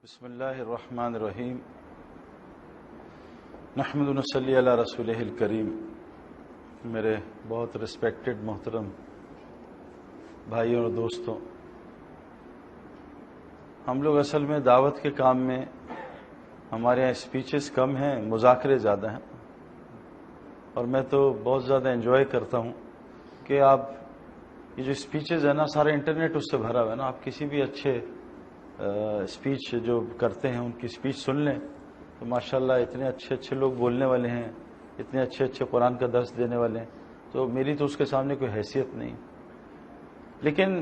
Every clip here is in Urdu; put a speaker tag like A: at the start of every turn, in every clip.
A: بسم اللہ الرحمن الرحیم نحمد و نصلی علی رسولہ الکریم۔ میرے بہت رسپیکٹڈ محترم بھائیوں اور دوستوں، ہم لوگ اصل میں دعوت کے کام میں ہمارے یہاں اسپیچز کم ہیں، مذاکرے زیادہ ہیں، اور میں تو بہت زیادہ انجوائے کرتا ہوں کہ آپ یہ جو اسپیچز ہیں نا، سارے انٹرنیٹ اس سے بھرا ہوا ہے نا، آپ کسی بھی اچھے اسپیچ جو کرتے ہیں ان کی اسپیچ سن لیں تو ماشاءاللہ اتنے اچھے اچھے لوگ بولنے والے ہیں، اتنے اچھے اچھے قرآن کا درس دینے والے ہیں، تو میری تو اس کے سامنے کوئی حیثیت نہیں۔ لیکن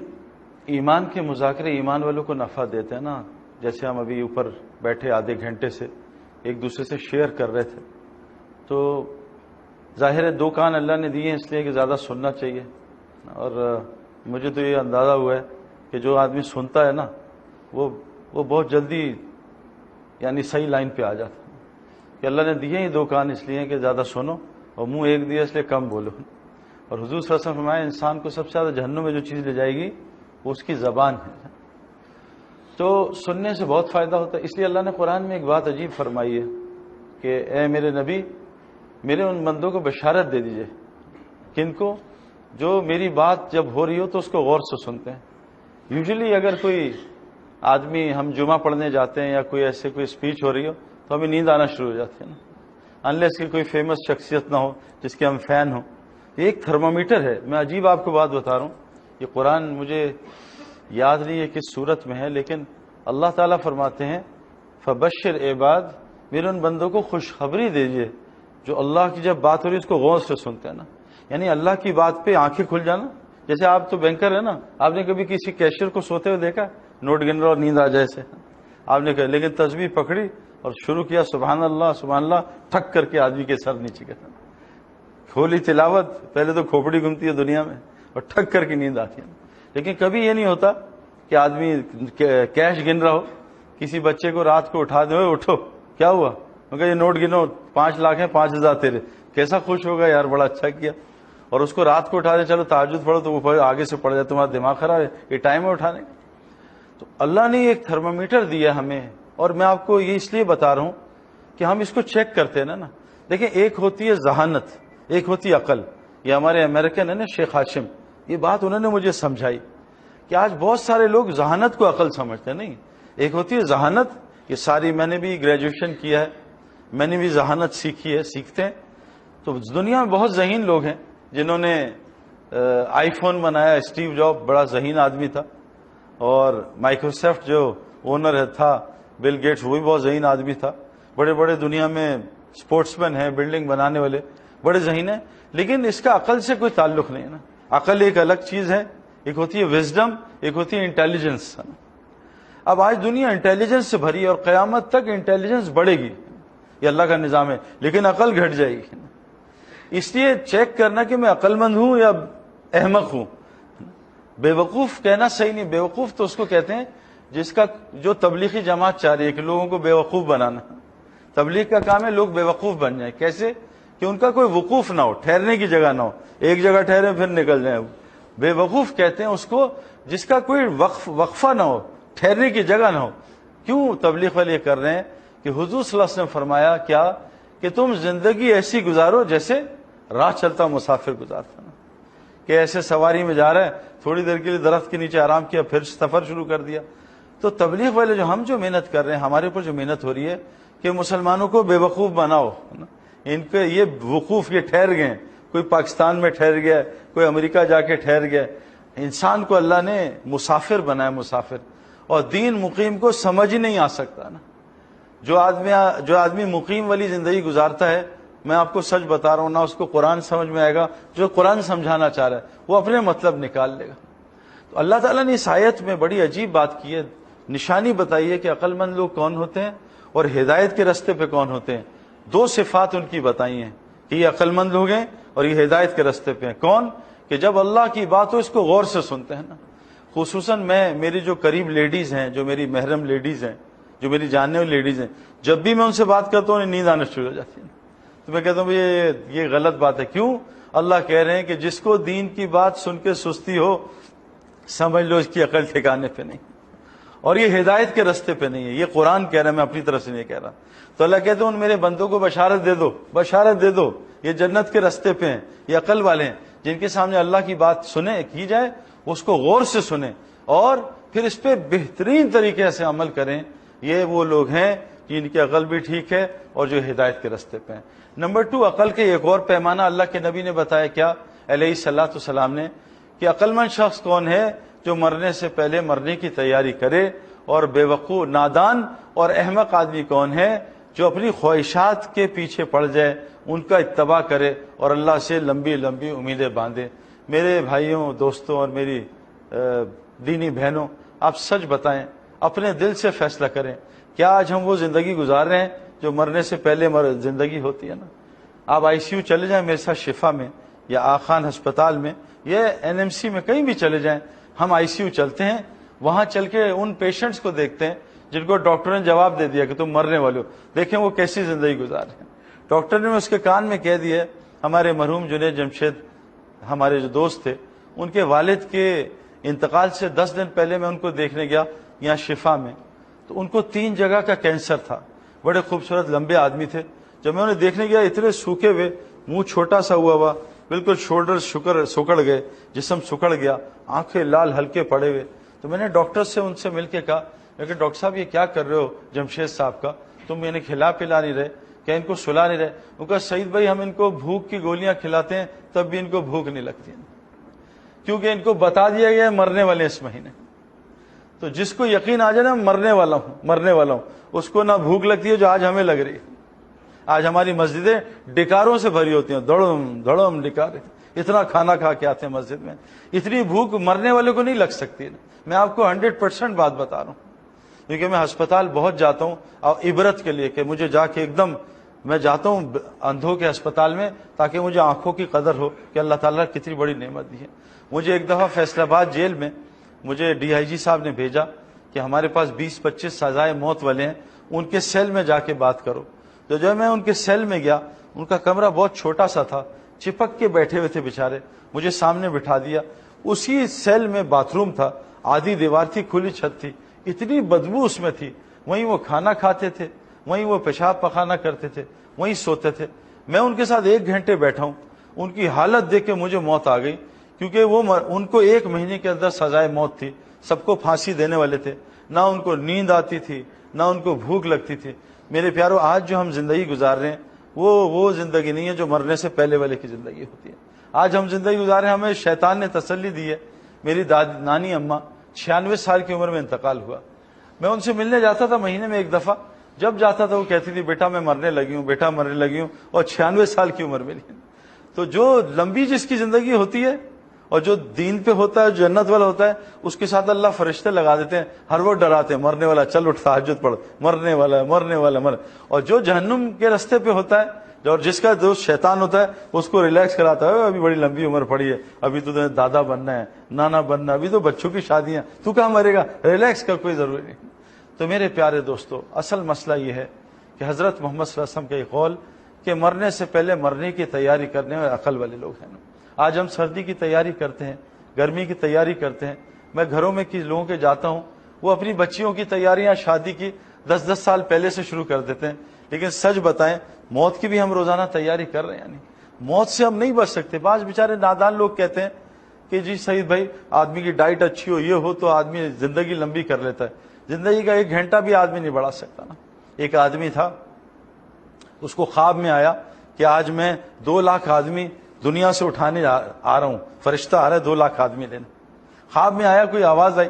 A: ایمان کے مذاکرے ایمان والوں کو نفع دیتے ہیں نا، جیسے ہم ابھی اوپر بیٹھے آدھے گھنٹے سے ایک دوسرے سے شیئر کر رہے تھے، تو ظاہر ہے دو کان اللہ نے دیے ہیں اس لیے کہ زیادہ سننا چاہیے، اور مجھے تو یہ اندازہ ہوا ہے کہ جو آدمی سنتا ہے نا وہ بہت جلدی یعنی صحیح لائن پہ آ جاتا ہے، کہ اللہ نے دیے ہی دو کان اس لیے کہ زیادہ سنو، اور منہ ایک دیا اس لیے کم بولو۔ اور حضور صلی اللہ علیہ وسلم فرمایا انسان کو سب سے زیادہ جہنم میں جو چیز لے جائے گی وہ اس کی زبان ہے، تو سننے سے بہت فائدہ ہوتا ہے۔ اس لیے اللہ نے قرآن میں ایک بات عجیب فرمائی ہے کہ اے میرے نبی، میرے ان بندوں کو بشارت دے دیجئے، کن کو؟ جو میری بات جب ہو رہی ہو تو اس کو غور سے سنتے ہیں۔ یوزلی اگر کوئی آدمی، ہم جمعہ پڑھنے جاتے ہیں یا کوئی ایسے کوئی اسپیچ ہو رہی ہو تو ہمیں نیند آنا شروع ہو جاتی ہے نا، انلیس کہ کوئی فیمس شخصیت نہ ہو جس کے ہم فین ہوں۔ یہ ایک تھرمامیٹر ہے۔ میں عجیب آپ کو بات بتا رہا ہوں، یہ قرآن مجھے یاد نہیں ہے کس صورت میں ہے، لیکن اللہ تعالیٰ فرماتے ہیں فبشر عباد، میرے ان بندوں کو خوشخبری دیجئے جو اللہ کی جب بات ہو رہی ہے اس کو غور سے سنتے ہیں نا، یعنی اللہ کی بات پہ آنکھیں کھل جانا۔ جیسے آپ تو بینکر ہے نا، آپ نے کبھی کسی کیشیئر کو سوتے ہوئے دیکھا؟ نوٹ گن رہا اور نیند آ جائے سے آپ نے کہا، لیکن تسبیح پکڑی اور شروع کیا سبحان اللہ سبحان اللہ، ٹھک کر کے آدمی کے سر نیچے گیا، کھولی تلاوت، پہلے تو کھوپڑی گھومتی ہے دنیا میں اور ٹھک کر کے نیند آتی ہے۔ لیکن کبھی یہ نہیں ہوتا کہ آدمی کیش گن رہا ہو، کسی بچے کو رات کو اٹھا دے، اٹھو کیا ہوا، مگر یہ نوٹ گنو 5 لاکھ ہیں 5,000 تیرے، کیسا خوش ہوگا یار، بڑا اچھا کیا۔ اور اس کو رات کو اٹھا دے، چلو تہجد پڑھو، تو وہ آگے سے پڑھ جائے، تمہارا دماغ خراب ہے، یہ ٹائم ہے اٹھانے کا۔ تو اللہ نے ایک تھرمامیٹر دیا ہمیں، اور میں آپ کو یہ اس لیے بتا رہا ہوں کہ ہم اس کو چیک کرتے ہیں نا۔ دیکھیں، ایک ہوتی ہے ذہانت، ایک ہوتی ہے عقل۔ یہ ہمارے امریکن ہے نا شیخ ہاشم، یہ بات انہوں نے مجھے سمجھائی کہ آج بہت سارے لوگ ذہانت کو عقل سمجھتے ہیں، نہیں، ایک ہوتی ہے ذہانت۔ یہ ساری میں نے بھی گریجویشن کیا ہے، میں نے بھی ذہانت سیکھی ہے، سیکھتے ہیں۔ تو دنیا میں بہت ذہین لوگ ہیں، جنہوں نے آئی فون بنایا، اسٹیو جاب بڑا ذہین آدمی تھا، اور مائکروسافٹ جو اونر تھا بل گیٹس، وہ بھی بہت ذہین آدمی تھا۔ بڑے بڑے دنیا میں اسپورٹس مین ہیں، بلڈنگ بنانے والے بڑے ذہین ہیں، لیکن اس کا عقل سے کوئی تعلق نہیں ہے نا۔ عقل ایک الگ چیز ہے، ایک ہوتی ہے وزڈم، ایک ہوتی ہے انٹیلیجنس۔ اب آج دنیا انٹیلیجنس سے بھری ہے اور قیامت تک انٹیلیجنس بڑھے گی، یہ اللہ کا نظام ہے، لیکن عقل گھٹ جائے گی۔ اس لیے چیک کرنا کہ میں عقل مند ہوں یا احمق ہوں۔ بے وقوف کہنا صحیح نہیں، بے وقوف تو اس کو کہتے ہیں جس کا جو تبلیغی جماعت چاہ رہی ہے کہ لوگوں کو بے وقوف بنانا۔ تبلیغ کا کام ہے لوگ بے وقوف بن جائیں، کیسے؟ کہ ان کا کوئی وقوف نہ ہو، ٹھہرنے کی جگہ نہ ہو، ایک جگہ ٹھہرے پھر نکل جائیں۔ بے وقوف کہتے ہیں اس کو جس کا کوئی وقفہ نہ ہو، ٹھہرنے کی جگہ نہ ہو۔ کیوں تبلیغ والے یہ کر رہے ہیں کہ حضور صلی اللہ علیہ وسلم فرمایا کیا کہ تم زندگی ایسی گزارو جیسے راہ چلتا مسافر گزارتا نا، کہ ایسے سواری میں جا رہا ہے، تھوڑی دیر کے لیے درخت کے نیچے آرام کیا، پھر سفر شروع کر دیا۔ تو تبلیغ والے جو ہم جو محنت کر رہے ہیں، ہمارے اوپر جو محنت ہو رہی ہے کہ مسلمانوں کو بے وقوف بناؤ، ان کے یہ وقوف یہ ٹھہر گئے، کوئی پاکستان میں ٹھہر گیا، کوئی امریکہ جا کے ٹھہر گیا۔ انسان کو اللہ نے مسافر بنایا، مسافر، اور دین مقیم کو سمجھ ہی نہیں آ سکتا نا۔ جو آدمی مقیم والی زندگی گزارتا ہے، میں آپ کو سچ بتا رہا ہوں، نہ اس کو قرآن سمجھ میں آئے گا، جو قرآن سمجھانا چاہ رہا ہے وہ اپنے مطلب نکال لے گا۔ تو اللہ تعالیٰ نے اس آیت میں بڑی عجیب بات کی ہے، نشانی بتائی ہے کہ عقل مند لوگ کون ہوتے ہیں اور ہدایت کے رستے پہ کون ہوتے ہیں۔ دو صفات ان کی بتائی ہیں کہ یہ عقل مند لوگ ہیں اور یہ ہدایت کے رستے پہ ہیں۔ کون؟ کہ جب اللہ کی بات ہو اس کو غور سے سنتے ہیں نا۔ خصوصاً میری جو قریب لیڈیز ہیں، جو میری محرم لیڈیز ہیں، جو میری جاننے والی لیڈیز ہیں، جب بھی میں ان سے بات کرتا ہوں انہیں نیند آنا شروع ہو جاتی ہے۔ تو میں کہتا ہوں یہ غلط بات ہے۔ کیوں؟ اللہ کہہ رہے ہیں کہ جس کو دین کی بات سن کے سستی ہو، سمجھ لو اس کی عقل ٹھکانے پہ نہیں۔ اور یہ ہدایت کے رستے پہ نہیں ہے، یہ قرآن کہہ رہا ہے، میں اپنی طرف سے نہیں کہہ رہا۔ تو اللہ کہتے ہیں ان میرے بندوں کو بشارت دے دو، بشارت دے دو، یہ جنت کے رستے پہ ہیں، یہ عقل والے ہیں، جن کے سامنے اللہ کی بات سنے کی جائے، اس کو غور سے سنیں اور پھر اس پہ بہترین طریقے سے عمل کریں۔ یہ وہ لوگ ہیں جن کی عقل بھی ٹھیک ہے اور جو ہدایت کے رستے پہ ہیں۔ نمبر 2، عقل کے ایک اور پیمانہ اللہ کے نبی نے بتایا، کیا علیہ الصلوۃ والسلام نے، کہ عقل مند شخص کون ہے؟ جو مرنے سے پہلے مرنے کی تیاری کرے، اور بے وقوف، نادان اور احمق آدمی کون ہے؟ جو اپنی خواہشات کے پیچھے پڑ جائے، ان کا اتباع کرے اور اللہ سے لمبی لمبی امیدیں باندھے۔ میرے بھائیوں، دوستوں اور میری دینی بہنوں، آپ سچ بتائیں، اپنے دل سے فیصلہ کریں، کیا آج ہم وہ زندگی گزار رہے ہیں جو مرنے سے پہلے زندگی ہوتی ہے نا؟ آپ آئی سی یو چلے جائیں میرے ساتھ، شفا میں یا آخان ہسپتال میں یا NMC میں، کہیں بھی چلے جائیں، ہم آئی سی یو چلتے ہیں، وہاں چل کے ان پیشنٹس کو دیکھتے ہیں جن کو ڈاکٹر نے جواب دے دیا کہ تم مرنے والے ہو، دیکھیں وہ کیسی زندگی گزار رہے ہیں۔ ڈاکٹر نے اس کے کان میں کہہ دیا، ہمارے مرحوم جنید جمشید ہمارے جو دوست تھے، ان کے والد کے انتقال سے 10 دن پہلے میں ان کو دیکھنے گیا یہاں شفا میں، تو ان کو 3 جگہ کا کینسر تھا، بڑے خوبصورت لمبے آدمی تھے۔ جب میں انہیں دیکھنے گیا، اتنے سوکھے ہوئے، منہ چھوٹا سا ہوا، بالکل شولڈر سکڑ گئے، جسم سکڑ گیا، آنکھیں لال ہلکے پڑے ہوئے۔ تو میں نے ڈاکٹر سے ان سے مل کے کہا کہ ڈاکٹر صاحب یہ کیا کر رہے ہو جمشید صاحب کا، تم انہیں کھلا پلا نہیں رہے، کیا ان کو سلا نہیں رہے؟ وہ کہا سعید بھائی ہم ان کو بھوک کی گولیاں کھلاتے ہیں تب بھی ان کو بھوک نہیں لگتی ہے، کیونکہ ان کو بتا دیا گیا ہے مرنے والے اس مہینے۔ تو جس کو یقین آ جائے نا مرنے والا ہوں، اس کو نہ بھوک لگتی ہے جو آج ہمیں لگ رہی ہے۔ آج ہماری مسجدیں ڈکاروں سے بھری ہوتی ہیں، دھڑم ڈکارے، اتنا کھانا کھا کے آتے ہیں مسجد میں، اتنی بھوک مرنے والے کو نہیں لگ سکتی۔ میں آپ کو 100% بات بتا رہا ہوں، کیونکہ میں ہسپتال بہت جاتا ہوں اور عبرت کے لیے، کہ مجھے جا کے ایک دم میں جاتا ہوں اندھوں کے ہسپتال میں تاکہ مجھے آنکھوں کی قدر ہو کہ اللہ تعالیٰ کتنی بڑی نعمت دی ہے۔ مجھے ایک دفعہ فیصل آباد جیل میں مجھے DIG صاحب نے بھیجا کہ ہمارے پاس 20-25 سزائے موت والے ہیں، ان کے سیل میں جا کے بات کرو۔ تو جب میں ان کے سیل میں گیا، ان کا کمرہ بہت چھوٹا سا تھا، چپک کے بیٹھے ہوئے تھے بیچارے، مجھے سامنے بٹھا دیا۔ اسی سیل میں باتھ روم تھا، آدھی دیوار تھی، کھلی چھت تھی، اتنی بدبو اس میں تھی، وہیں وہ کھانا کھاتے تھے، وہیں وہ پیشاب پخانہ کرتے تھے، وہیں سوتے تھے۔ میں ان کے ساتھ 1 گھنٹے بیٹھا ہوں، ان کی حالت دیکھ کے مجھے موت آ گئی، کیونکہ وہ ان کو 1 مہینے کے اندر سزائے موت تھی، سب کو پھانسی دینے والے تھے، نہ ان کو نیند آتی تھی نہ ان کو بھوک لگتی تھی۔ میرے پیارو، آج جو ہم زندگی گزار رہے ہیں وہ زندگی نہیں ہے جو مرنے سے پہلے والے کی زندگی ہوتی ہے۔ آج ہم زندگی گزار رہے ہیں، ہمیں شیطان نے تسلی دی ہے۔ میری نانی اماں 96 سال کی عمر میں انتقال ہوا، میں ان سے ملنے جاتا تھا مہینے میں 1 دفعہ، جب جاتا تھا وہ کہتی تھی بیٹا میں مرنے لگی ہوں، بیٹا مرنے لگی ہوں، اور 96 سال کی عمر میں۔ تو جو لمبی جس کی زندگی ہوتی ہے اور جو دین پہ ہوتا ہے، جنت والا ہوتا ہے، اس کے ساتھ اللہ فرشتے لگا دیتے ہیں، ہر وقت ڈراتے ہیں، مرنے والا چل اٹھ تہجد پڑھ، مرنے والا ہے، مرنے والا مر۔ اور جو جہنم کے راستے پہ ہوتا ہے، اور جس کا دوست شیطان ہوتا ہے، اس کو ریلیکس کراتا ہے، ابھی بڑی لمبی عمر پڑی ہے، ابھی تو دادا بننا ہے، نانا بننا ہے، ابھی تو بچوں کی شادیاں، تو کہاں مرے گا، ریلیکس کا کوئی ضروری نہیں۔ تو میرے پیارے دوستو، اصل مسئلہ یہ ہے کہ حضرت محمد صلی اللہ علیہ وسلم کا یہ قول کہ مرنے سے پہلے مرنے کی تیاری کرنے والے عقل والے لوگ ہیں۔ آج ہم سردی کی تیاری کرتے ہیں، گرمی کی تیاری کرتے ہیں۔ میں گھروں میں کسی لوگوں کے جاتا ہوں، وہ اپنی بچیوں کی تیاریاں شادی کی 10 سال پہلے سے شروع کر دیتے ہیں، لیکن سچ بتائیں موت کی بھی ہم روزانہ تیاری کر رہے ہیں۔ یعنی موت سے ہم نہیں بچ سکتے۔ بعض بیچارے نادان لوگ کہتے ہیں کہ جی سعید بھائی آدمی کی ڈائٹ اچھی ہو، یہ ہو تو آدمی زندگی لمبی کر لیتا ہے۔ زندگی کا 1 گھنٹہ بھی آدمی نہیں بڑھا سکتا نا۔ ایک آدمی تھا، اس کو خواب میں آیا کہ آج میں 2 لاکھ آدمی دنیا سے اٹھانے آ رہا ہوں، فرشتہ آ رہا ہے 2 لاکھ آدمی لینے۔ خواب میں آیا، کوئی آواز آئی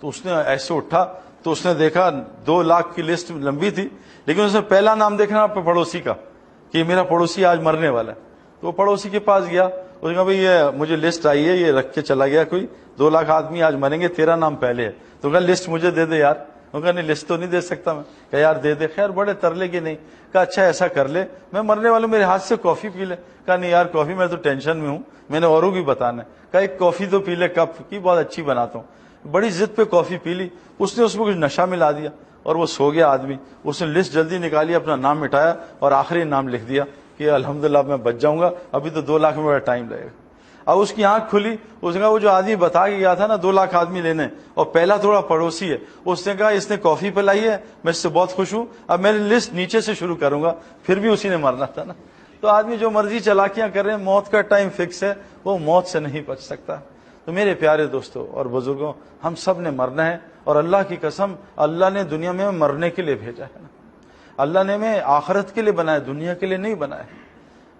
A: تو اس نے ایسے اٹھا تو اس نے دیکھا 2 لاکھ کی لسٹ لمبی تھی، لیکن اس نے پہلا نام دیکھنا اپنے پڑوسی کا کہ یہ میرا پڑوسی آج مرنے والا ہے۔ تو وہ پڑوسی کے پاس گیا، اس نے کہا بھائی یہ مجھے لسٹ آئی ہے، یہ رکھ کے چلا گیا کوئی 2 لاکھ آدمی آج مریں گے، تیرا نام پہلے ہے۔ تو کہا لسٹ مجھے دے دے یار۔ وہ کہا نہیں لسٹ تو نہیں دے سکتا میں۔ کہا یار دے دے۔ خیر بڑے ترلے کی نہیں، کہا اچھا ایسا کر لے میں مرنے والوں میرے ہاتھ سے کافی پی لے۔ کہا نہیں یار کافی میں تو ٹینشن میں ہوں، میں نے اوروں کی بتانا ہے۔ کہا ایک کافی تو پی لے، کپ کی بہت اچھی بناتا ہوں۔ بڑی ضد پہ کافی پی لی، اس نے اس میں کچھ نشہ ملا دیا اور وہ سو گیا آدمی۔ اس نے لسٹ جلدی نکالی، اپنا نام مٹایا اور آخری نام لکھ دیا کہ الحمدللہ میں بچ جاؤں گا، ابھی تو 2 لاکھ میں بڑا ٹائم لگے گا۔ اب اس کی آنکھ کھلی, اس نے کہا وہ جو آدمی بتا کے گیا تھا نا 2 لاکھ آدمی لینے, اور پہلا تھوڑا پڑوسی ہے, اس نے کہا اس نے کافی پلائی ہے, میں اس سے بہت خوش ہوں, اب میں لسٹ نیچے سے شروع کروں گا, پھر بھی اسی نے مرنا تھا نا. تو آدمی جو مرضی چالاکیاں کر رہے ہیں, موت کا ٹائم فکس ہے, وہ موت سے نہیں بچ سکتا. تو میرے پیارے دوستوں اور بزرگوں, ہم سب نے مرنا ہے, اور اللہ کی قسم اللہ نے دنیا میں مرنے کے لیے بھیجا ہے نا. اللہ نے ہمیں آخرت کے لیے بنایا, دنیا کے لیے نہیں بنایا.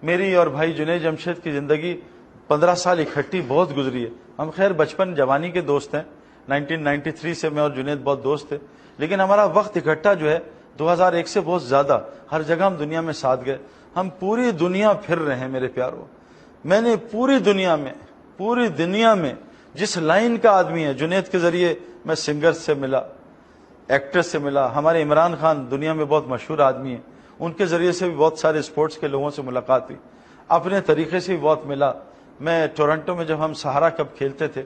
A: میری اور بھائی جنید جمشید کی زندگی 15 سال اکٹھی بہت گزری ہے. ہم خیر بچپن جوانی کے دوست ہیں, 1993 سے میں اور جنید بہت دوست تھے, لیکن ہمارا وقت اکٹھا جو ہے 2001 سے بہت زیادہ, ہر جگہ ہم دنیا میں ساتھ گئے. ہم پوری دنیا پھر رہے ہیں میرے پیاروں. میں نے پوری دنیا میں جس لائن کا آدمی ہے, جنید کے ذریعے میں سنگر سے ملا, ایکٹر سے ملا, ہمارے عمران خان دنیا میں بہت مشہور آدمی ہیں, ان کے ذریعے سے بھی بہت سارے اسپورٹس کے لوگوں سے ملاقات ہوئی, اپنے طریقے سے بھی بہت ملا. میں ٹورنٹو میں جب ہم سہارا کپ کھیلتے تھے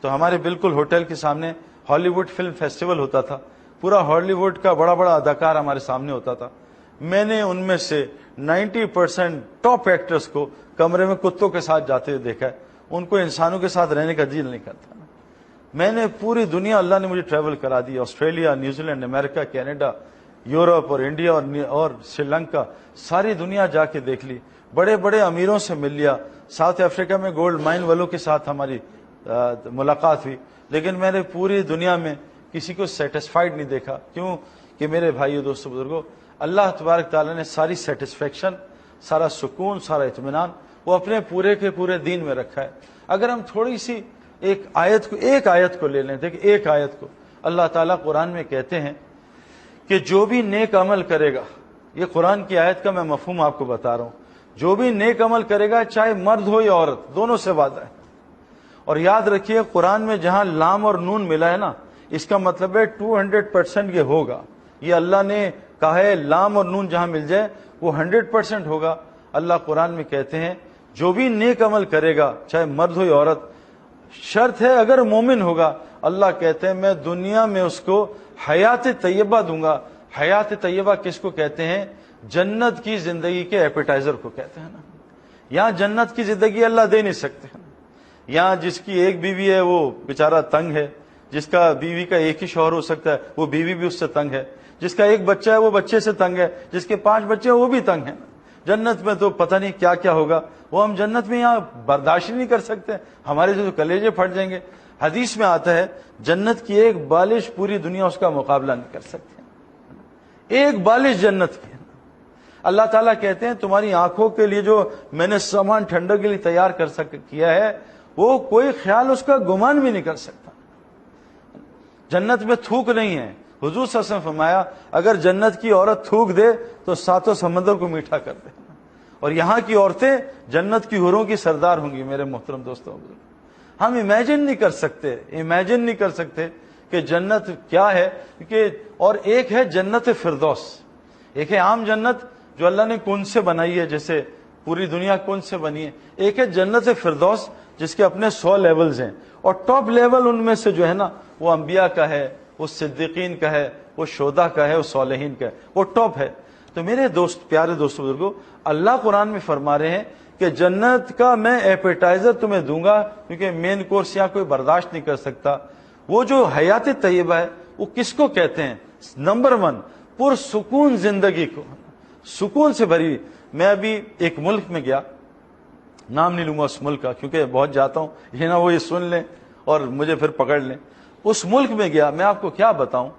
A: تو ہمارے بالکل ہوٹل کے سامنے ہالی ووڈ فلم فیسٹیول ہوتا تھا, پورا ہالی ووڈ کا بڑا بڑا اداکار ہمارے سامنے ہوتا تھا. میں نے ان میں سے 90% ٹاپ ایکٹرز کو کمرے میں کتوں کے ساتھ جاتے ہوئے دیکھا ہے, ان کو انسانوں کے ساتھ رہنے کا دل نہیں کرتا. میں نے پوری دنیا, اللہ نے مجھے ٹریول کرا دی, آسٹریلیا, نیوزی لینڈ, امریکہ, کینیڈا, یورپ اور انڈیا اور سری لنکا, ساری دنیا جا کے دیکھ لی. بڑے بڑے امیروں سے مل لیا, ساؤتھ افریقہ میں گولڈ مائن والوں کے ساتھ ہماری ملاقات ہوئی, لیکن میں نے پوری دنیا میں کسی کو سیٹسفائیڈ نہیں دیکھا. کیوں کہ میرے بھائیو دوستو بزرگوں, اللہ تبارک تعالیٰ نے ساری سیٹسفیکشن, سارا سکون, سارا اطمینان وہ اپنے پورے کے پورے دین میں رکھا ہے. اگر ہم تھوڑی سی ایک آیت کو لے لیں, دیکھیں ایک آیت کو, اللہ تعالیٰ قرآن میں کہتے ہیں کہ جو بھی نیک عمل کرے گا, یہ قرآن کی آیت کا میں مفہوم آپ کو بتا رہا ہوں, جو بھی نیک عمل کرے گا چاہے مرد ہو یا عورت, دونوں سے وعدہ ہے. اور یاد رکھیے قرآن میں جہاں لام اور نون ملا ہے نا, اس کا مطلب ہے 200% یہ ہوگا. یہ اللہ نے کہا ہے لام اور نون جہاں مل جائے وہ 100% ہوگا. اللہ قرآن میں کہتے ہیں جو بھی نیک عمل کرے گا چاہے مرد ہو یا عورت, شرط ہے اگر مومن ہوگا, اللہ کہتے ہیں میں دنیا میں اس کو حیات طیبہ دوں گا. حیات طیبہ کس کو کہتے ہیں؟ جنت کی زندگی کے ایپیٹائزر کو کہتے ہیں نا. یہاں جنت کی زندگی اللہ دے نہیں سکتے. یہاں جس کی ایک بیوی ہے وہ بیچارہ تنگ ہے, جس کا بیوی کا ایک ہی شوہر ہو سکتا ہے وہ بیوی بھی اس سے تنگ ہے, جس کا ایک بچہ ہے وہ بچے سے تنگ ہے, جس کے 5 بچے ہیں وہ بھی تنگ ہیں. جنت میں تو پتہ نہیں کیا کیا ہوگا, وہ ہم جنت میں یہاں برداشت نہیں کر سکتے, ہمارے جو کلیجے پھٹ جائیں گے. حدیث میں آتا ہے جنت کی ایک بالش پوری دنیا اس کا مقابلہ نہیں کر سکتے. ایک بالش جنت کی. اللہ تعالیٰ کہتے ہیں تمہاری آنکھوں کے لیے جو میں نے سامان ٹھنڈک کے لیے تیار کیا ہے وہ کوئی خیال اس کا گمان بھی نہیں کر سکتا. جنت میں تھوک نہیں ہے. حضور صلی اللہ علیہ وسلم فرمایا اگر جنت کی عورت تھوک دے تو 7 سمندر کو میٹھا کر دے. اور یہاں کی عورتیں جنت کی حوروں کی سردار ہوں گی. میرے محترم دوستوں, ہم امیجن نہیں کر سکتے کہ جنت کیا ہے. اور ایک ہے جنت فردوس, ایک ہے عام جنت جو اللہ نے کن سے بنائی ہے, جیسے پوری دنیا کن سے بنی ہے. ایک ہے جنت فردوس جس کے اپنے 100 لیولز ہیں, اور ٹاپ لیول ان میں سے جو ہے نا وہ انبیاء کا ہے, وہ صدیقین کا ہے, وہ شہداء کا ہے, وہ صالحین کا ہے, وہ ٹاپ ہے. تو میرے دوست, پیارے دوستو بزرگو, اللہ قرآن میں فرما رہے ہیں کہ جنت کا میں ایپیٹائزر تمہیں دوں گا, کیونکہ مین کورس یہاں کوئی برداشت نہیں کر سکتا. وہ جو حیات طیبہ ہے وہ کس کو کہتے ہیں؟ نمبر 1 پرسکون زندگی کو, سکون سے بھری. میں ابھی ایک ملک میں گیا, نام نہیں لوں گا اس ملک کا کیونکہ بہت جاتا ہوں, یہ نہ وہ یہ سن لیں اور مجھے پھر پکڑ لیں. اس ملک میں گیا, میں آپ کو کیا بتاؤں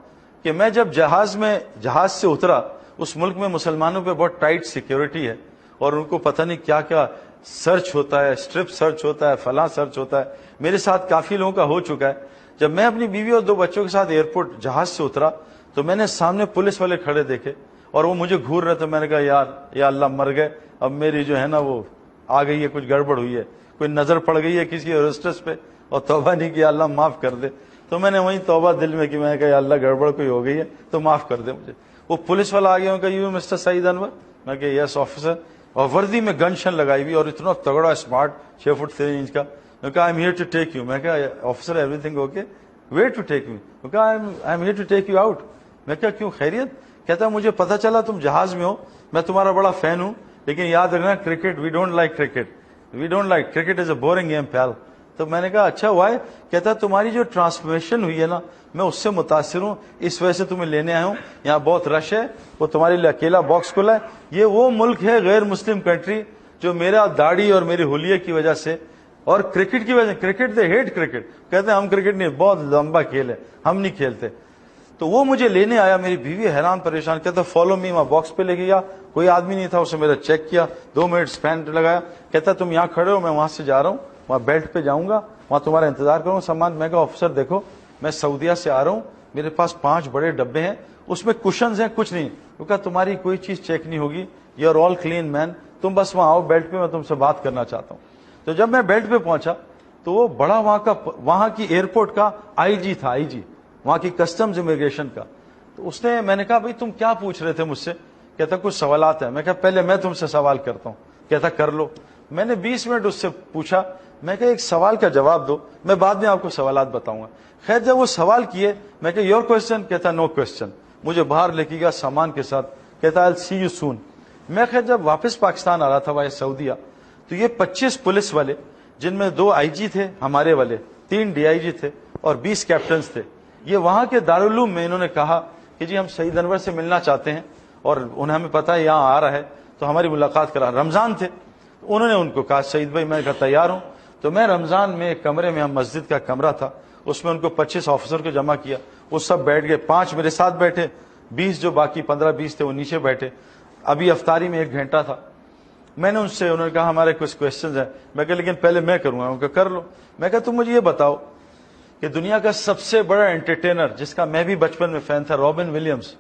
A: کہ میں جب جہاز سے اترا, اس ملک میں مسلمانوں پہ بہت ٹائٹ سیکیورٹی ہے, اور ان کو پتہ نہیں کیا کیا سرچ ہوتا ہے, اسٹرپ سرچ ہوتا ہے, فلاں سرچ ہوتا ہے. میرے ساتھ کافی لوگوں کا ہو چکا ہے. جب میں اپنی بیوی اور 2 بچوں کے ساتھ ایئرپورٹ جہاز سے اترا تو میں نے سامنے پولیس والے کھڑے دیکھے اور وہ مجھے گھور رہے تھے. میں نے کہا یار یا اللہ مر گئے, اب میری جو ہے نا وہ آ گئی ہے, کچھ گڑبڑ ہوئی ہے, کوئی نظر پڑ گئی ہے کسی ایئرسٹس پہ, اور توبہ نہیں کیا, اللہ معاف کر دے. تو میں نے وہیں توبہ دل میں کی, میں نے کہا یا اللہ گڑبڑ کوئی ہو گئی ہے تو معاف کر دے مجھے. وہ پولیس والا آ گیا, کہ یو مسٹر سعید انور, میں کہ یس آفیسر, اور وردی میں گن شن لگائی ہوئی اور اتنا تگڑا اسمارٹ 6 فٹ 3 انچ کا. میں کہا I am here to take you. میں کہا officer everything okay, where to take me. میں کہا I am here to take you out. میں کہا کیوں, خیریت؟ کہتا مجھے پتا چلا تم جہاز میں ہو, میں تمہارا بڑا فین ہوں, لیکن یاد رکھنا cricket we don't like cricket, we don't like cricket is a boring game پیال. تو میں نے کہا اچھا ہوا ہے. کہتا تمہاری جو ٹرانسفارمیشن ہوئی ہے نا میں اس سے متاثر ہوں, اس وجہ سے تمہیں لینے آیا ہوں. یہاں بہت رش ہے, وہ تمہارے لیے اکیلا باکس کھلا ہے. یہ وہ ملک ہے غیر مسلم کنٹری جو میرا داڑھی اور میری ہولیے کی وجہ سے اور کرکٹ کی وجہ سے, کرکٹ دے ہیٹ کرکٹ, کہتے ہیں ہم کرکٹ نہیں, بہت لمبا کھیل ہے, ہم نہیں کھیلتے. تو وہ مجھے لینے آیا, میری بیوی حیران پریشان, کہتا فالو می. وہاں باکس پہ لے کے گیا, کوئی آدمی نہیں تھا, اسے میرا چیک کیا, 2 منٹ اسپین لگایا, کہتا تم یہاں کھڑے ہو, میں وہاں سے جا رہا ہوں, وہاں بیلٹ پہ جاؤں گا, وہاں تمہارا انتظار کروں سامان. میں کہا آفیسر دیکھو میں سعودیہ سے آ رہا ہوں, میرے پاس 5 بڑے ڈبے ہیں, اس میں کشنز ہیں, کچھ نہیں. وہ کہا تمہاری کوئی چیز چیک نہیں ہوگی, یو آر آل کلین مین, تم بس وہاں آؤ بیلٹ پہ, میں تم سے بات کرنا چاہتا ہوں. تو جب میں بیلٹ پہ پہنچا تو وہ بڑا وہاں کی ایئرپورٹ کا آئی جی تھا, آئی جی وہاں کی کسٹمز امیگریشن کا. تو اس نے, میں نے کہا بھائی تم کیا پوچھ رہے تھے مجھ سے؟ کہتا کچھ سوالات ہیں. میں کہا پہلے میں تم سے سوال کرتا ہوں. کہتا کر لو. میں نے 20 منٹ اس سے پوچھا, میں کہا ایک سوال کا جواب دو, میں بعد میں آپ کو سوالات بتاؤں گا. خیر جب وہ سوال کیے, میں کہا یور کوشچن, کہتا نو کوشچن. مجھے باہر لے کے گیا سامان کے ساتھ, کہتا آئی ول سی یو سون. میں خیر جب واپس پاکستان آ رہا تھا وہاں سعودیہ, تو یہ 25 پولیس والے, جن میں 2 آئی جی تھے ہمارے والے, 3 ڈی آئی جی تھے اور 20 کیپٹنز تھے, یہ وہاں کے دارالعلوم میں انہوں نے کہا کہ جی ہم سعید انور سے ملنا چاہتے ہیں اور انہیں ہمیں پتا ہے یہاں آ رہا ہے تو ہماری ملاقات کرا. رمضان تھے, انہوں نے ان کو کہا سعید بھائی میں کہا تیار ہوں. تو میں رمضان میں ایک کمرے میں, ہم مسجد کا کمرہ تھا, اس میں ان کو 25 آفیسر کو جمع کیا. وہ سب بیٹھ گئے, 5 میرے ساتھ بیٹھے, 20 جو باقی 15-20 تھے وہ نیچے بیٹھے. ابھی افطاری میں 1 گھنٹہ تھا. میں نے ان سے, انہوں نے کہا ہمارے کچھ کوشچنز ہیں. میں کہا لیکن پہلے میں کروں گا. ان کو کر لو. میں کہا تم مجھے یہ بتاؤ کہ دنیا کا سب سے بڑا انٹرٹینر جس کا میں بھی بچپن میں فین تھا, رابن ولیمز,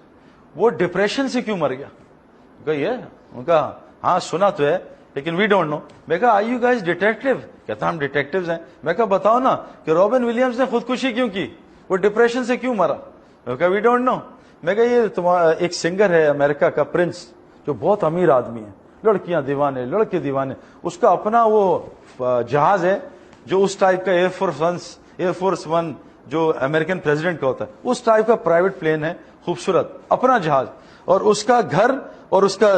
A: وہ ڈپریشن سے کیوں مر گیا؟ یہ ان کا ہاں سنا تو ہے لیکن وی ڈونٹ نو. میں کہا آئی یو گائز ڈیٹیکٹیو؟ کہتا ہم ڈیٹیکٹیوز ہیں. میں کہا بتاؤ نا کہ رابن ولیمز نے خودکشی کیوں کی, وہ ڈپریشن سے کیوں مرا؟ میں کہا وی ڈونٹ نو. میں کہا یہ تمہارا ایک سنگر ہے امریکہ کا, پرنس, جو بہت امیر آدمی ہے, لڑکیاں دیوانے, لڑکے دیوانے, اس کا اپنا وہ جہاز ہے جو اس ٹائپ کا ایئر فورس 1 جو امریکن پریزیڈنٹ کا ہوتا ہے, اس ٹائپ کا پرائیویٹ پلین ہے, خوبصورت اپنا جہاز, اور اس کا گھر اور اس کا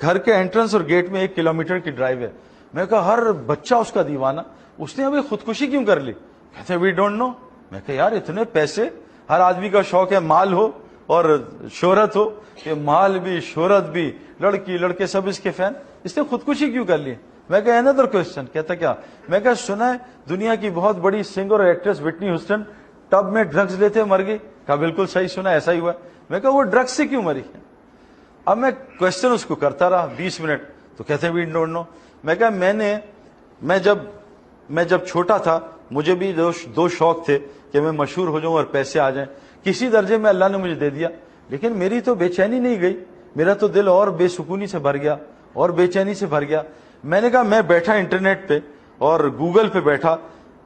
A: گھر کے انٹرنس اور گیٹ میں 1 کلومیٹر کی ڈرائیو ہے. میں کہا ہر بچہ اس کا دیوانہ, اس نے ابھی خودکشی کیوں کر لی؟ کہتے وی ڈونٹ نو. میں کہا یار اتنے پیسے, ہر آدمی کا شوق ہے مال ہو اور شہرت ہو, کہ مال بھی شہرت بھی, لڑکی لڑکے سب اس کے فین, اس نے خودکشی کیوں کر لی؟ میں کہا another question. کہتا کیا؟ میں کہا سنا ہے دنیا کی بہت بڑی سنگر اور ایکٹریس وٹنی ہیوسٹن ٹب میں ڈرگز لیتے مر گئی. کہا بالکل صحیح سنا, ایسا ہی ہوا. میں کہا وہ ڈرگز سے کیوں مری؟ اب میں کوشچن اس کو کرتا رہا 20 منٹ, تو کہتے وی ڈونٹ نو. میں کہا میں جب چھوٹا تھا مجھے بھی 2 شوق تھے کہ میں مشہور ہو جاؤں اور پیسے آ جائیں. کسی درجے میں اللہ نے مجھے دے دیا, لیکن میری تو بے چینی نہیں گئی, میرا تو دل اور بے سکونی سے بھر گیا اور بے چینی سے بھر گیا. میں نے کہا میں بیٹھا انٹرنیٹ پہ اور گوگل پہ بیٹھا,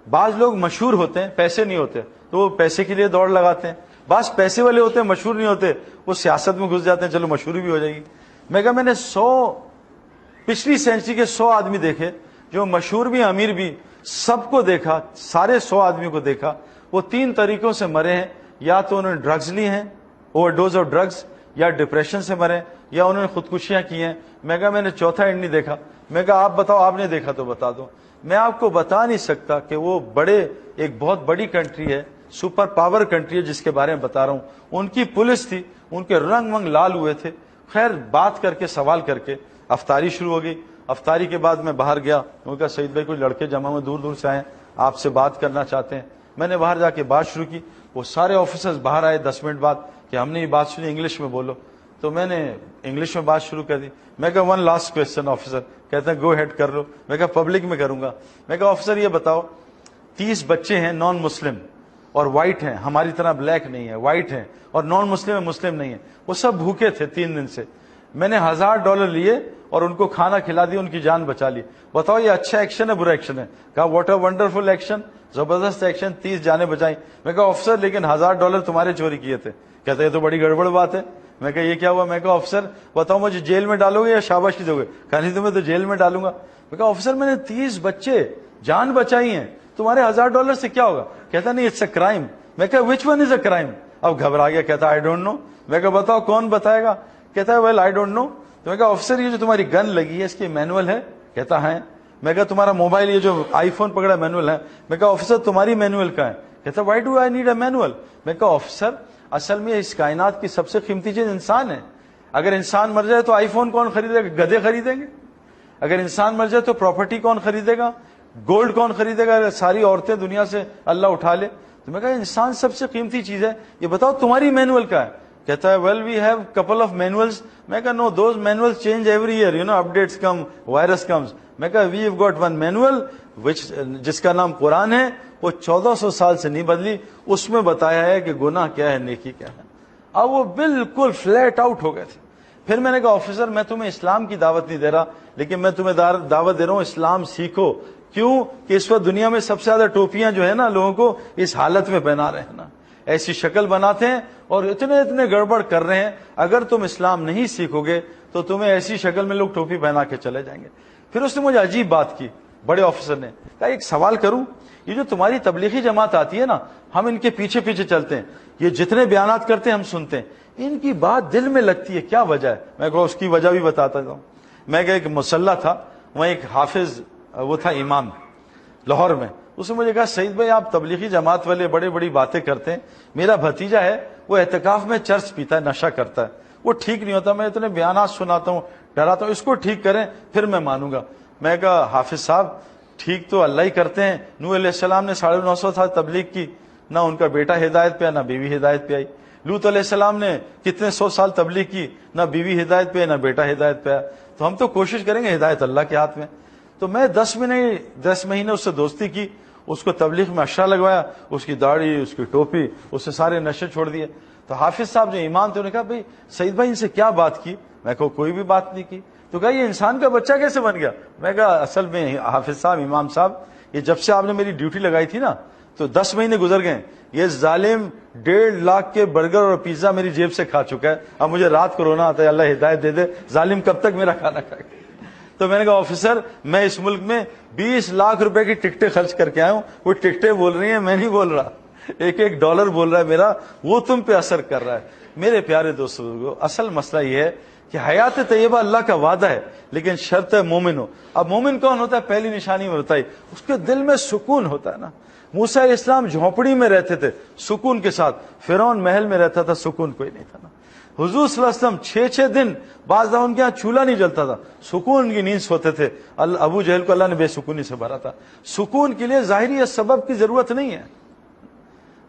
A: بعض لوگ مشہور ہوتے ہیں, پیسے نہیں ہوتے, تو وہ پیسے کے لیے دوڑ لگاتے ہیں. بعض پیسے والے ہوتے ہیں, مشہور نہیں ہوتے, وہ سیاست میں گھس جاتے ہیں, چلو مشہوری بھی ہو جائے گی. میں کہا میں نے پچھلی سینچری کے 100 آدمی دیکھے جو مشہور بھی امیر بھی, سب کو دیکھا, سارے 100 آدمیوں کو دیکھا, وہ 3 طریقوں سے مرے ہیں. یا تو انہوں نے ڈرگز لی ہیں, اوور ڈوز آف ڈرگز, یا ڈپریشن سے مرے, یا انہوں نے خودکشیاں کی ہیں. میں کہا میں نے چوتھا اینڈ نہیں دیکھا. میں کہا آپ بتاؤ, آپ نے دیکھا تو بتا دو. میں آپ کو بتا نہیں سکتا کہ وہ ایک بہت بڑی کنٹری ہے, سپر پاور کنٹری ہے جس کے بارے میں بتا رہا ہوں. ان کی پولیس تھی, ان کے رنگ منگ لال ہوئے تھے. خیر بات کر کے, سوال کر کے افطاری شروع ہو گئی. افطاری کے بعد میں باہر گیا, انہوں نے کہا سعید بھائی کوئی لڑکے جمع میں دور دور سے آئے ہیں, آپ سے بات کرنا چاہتے ہیں. میں نے باہر جا کے بات شروع کی. وہ سارے آفیسرز باہر آئے 10 منٹ بعد کہ ہم نے یہ بات سنی, انگلش میں بولو. تو میں نے انگلش میں بات شروع کر دی. میں کہا 1 لاسٹ کویسچن آفیسر. کہتے ہیں گو ہیڈ کر لو. میں کہا پبلک میں کروں گا. میں کہا آفیسر یہ بتاؤ 30 بچے ہیں نان مسلم اور وائٹ ہیں, ہماری طرح بلیک نہیں ہے, وائٹ ہیں, اور نان مسلم ہے, مسلم نہیں ہے. وہ سب بھوکے تھے 3 دن سے. میں نے $1000 لیے اور ان کو کھانا کھلا دیا, ان کی جان بچا لی. بتاؤ یہ اچھا ایکشن ہے برا ایکشن ہے؟ کہا واٹ اے ونڈرفل ایکشن, زبردست ایکشن, 30 جانیں بچائیں. میں کہا آفیسر لیکن $1000 تمہارے چوری کیے تھے. کہتا ہے یہ تو بڑی گڑبڑ بات ہے. میں کہا یہ کیا ہوا؟ میں کہا آفیسر بتاؤ مجھے جیل میں ڈالو گے یا شاباشی دو گے؟ کہا نہیں تمہیں تو جیل میں ڈالوں گا. میں کہا آفیسر میں نے 30 بچے جان بچائی ہیں, تمہارے $1000 سے کیا ہوگا؟ کہتا نہیں اٹس اے کرائم. میں کہا which one is a crime? اب گھبرا گیا, کہتا آئی ڈونٹ نو. میں کہا بتاؤ کون بتائے گا؟ کہتا ہے ویل آئی ڈونٹ نو. تو میں کہا آفیسر یہ جو تمہاری گن لگی ہے اس کی مینول ہے؟ کہتا ہے. میں کہا تمہارا موبائل یہ جو آئی فون پکڑا مینول ہے. میں کہا آفیسر تمہاری مینول کہاں ہے؟ کہتا why do I need a manual. میں کہا آفیسر اصل میں اس کائنات کی سب سے قیمتی چیز انسان ہے. اگر انسان مر جائے تو آئی فون کون خریدے گا؟ گدھے خریدیں گے. اگر انسان مر جائے تو پراپرٹی کون خریدے گا؟ گولڈ کون خریدے گا؟ اگر ساری عورتیں دنیا سے اللہ اٹھا لے. تو میں کہا انسان سب سے قیمتی چیز ہے, یہ بتاؤ تمہاری مینول کہاں ہے؟ کہتا ہے well we have couple of manuals. میں کہا no those manuals change every year, updates come, virus comes. میں کہا we have got one manual جس کا نام قرآن ہے, وہ 1400 سال سے نہیں بدلی. اس میں بتایا ہے کہ گناہ کیا ہے, نیکی کیا ہے. اب وہ بالکل فلیٹ آؤٹ ہو گئے تھے. پھر میں نے کہا آفیسر میں تمہیں اسلام کی دعوت نہیں دے رہا, لیکن میں تمہیں دعوت دے رہا ہوں اسلام سیکھو. کیوں کہ اس وقت دنیا میں سب سے زیادہ ٹوپیاں جو ہے نا لوگوں کو اس حالت میں پہنا رہے ہیں نا, ایسی شکل بناتے ہیں اور اتنے گڑبڑ کر رہے ہیں. اگر تم اسلام نہیں سیکھو گے تو تمہیں ایسی شکل میں لوگ ٹوپی پہنا کے چلے جائیں گے. پھر اس نے مجھے عجیب بات کی, بڑے آفیسر نے کہا ایک سوال کروں, یہ جو تمہاری تبلیغی جماعت آتی ہے نا, ہم ان کے پیچھے پیچھے چلتے ہیں, یہ جتنے بیانات کرتے ہیں ہم سنتے ہیں, ان کی بات دل میں لگتی ہے, کیا وجہ ہے؟ میں کہا اس کی وجہ بھی بتاتا ہوں. میں کہ ایک مسلح تھا, وہاں ایک حافظ وہ تھا امام لاہور میں. اس نے مجھے کہا سعید بھائی آپ تبلیغی جماعت والے بڑی باتیں کرتے ہیں, میرا بھتیجا ہے وہ اعتکاف میں چرس پیتا ہے, نشہ کرتا ہے, وہ ٹھیک نہیں ہوتا, میں اتنے بیانات سناتا ہوں, ڈراتا ہوں, اس کو ٹھیک کریں پھر میں مانوں گا. میں کہا حافظ صاحب ٹھیک تو اللہ ہی کرتے ہیں. نوح علیہ السلام نے 950 سال تبلیغ کی, نہ ان کا بیٹا ہدایت پہ آیا نہ بیوی ہدایت پہ آئی. لوط علیہ السلام نے کتنے 100 سال تبلیغ کی, نہ بیوی ہدایت پہ نہ بیٹا ہدایت پہ آیا. تو ہم تو کوشش کریں گے, ہدایت اللہ کے ہاتھ میں. تو میں 10 مہینے اس سے دوستی کی, اس کو تبلیغ میں اشرا لگوایا, اس کی داڑھی, اس کی ٹوپی, اس سے سارے نشے چھوڑ دیے. تو حافظ صاحب جو امام تھے انہوں نے کہا بھائی سعید بھائی ان سے کیا بات کی؟ میں کہا کوئی بھی بات نہیں کی. تو کہا یہ انسان کا بچہ کیسے بن گیا؟ میں کہا اصل میں حافظ صاحب, امام صاحب, یہ جب سے آپ نے میری ڈیوٹی لگائی تھی نا تو 10 مہینے گزر گئے, یہ ظالم 1.5 لاکھ کے برگر اور پیزا میری جیب سے کھا چکا ہے. اب مجھے رات کو رونا آتا ہے, اللہ ہدایت دے دے, ظالم کب تک میرا کھانا کھائے گا. تو میں نے کہا آفیسر میں اس ملک میں 20 لاکھ روپے کی ٹکٹیں خرچ کر کے آیا ہوں, وہ ٹکٹیں بول رہی ہیں, میں نہیں بول رہا, ایک ڈالر بول رہا ہے میرا, وہ تم پہ اثر کر رہا ہے. میرے پیارے دوستو, اصل مسئلہ یہ ہے کہ حیات طیبہ اللہ کا وعدہ ہے, لیکن شرط ہے مومن ہو. اب مومن کون ہوتا ہے؟ پہلی نشانی میں بتائی, اس کے دل میں سکون ہوتا ہے نا. موسیٰ علیہ السلام جھونپڑی میں رہتے تھے سکون کے ساتھ, فرعون محل میں رہتا تھا, سکون کوئی نہیں تھا نا. حضور صلی اللہ علیہ وسلم 6 دن بعض دفعہ ان کے یہاں چولہا نہیں جلتا تھا, سکون کی نیند سوتے تھے. ابو جہل کو اللہ نے بے سکونی سے بھرا تھا. سکون کے لیے ظاہری سبب کی ضرورت نہیں ہے,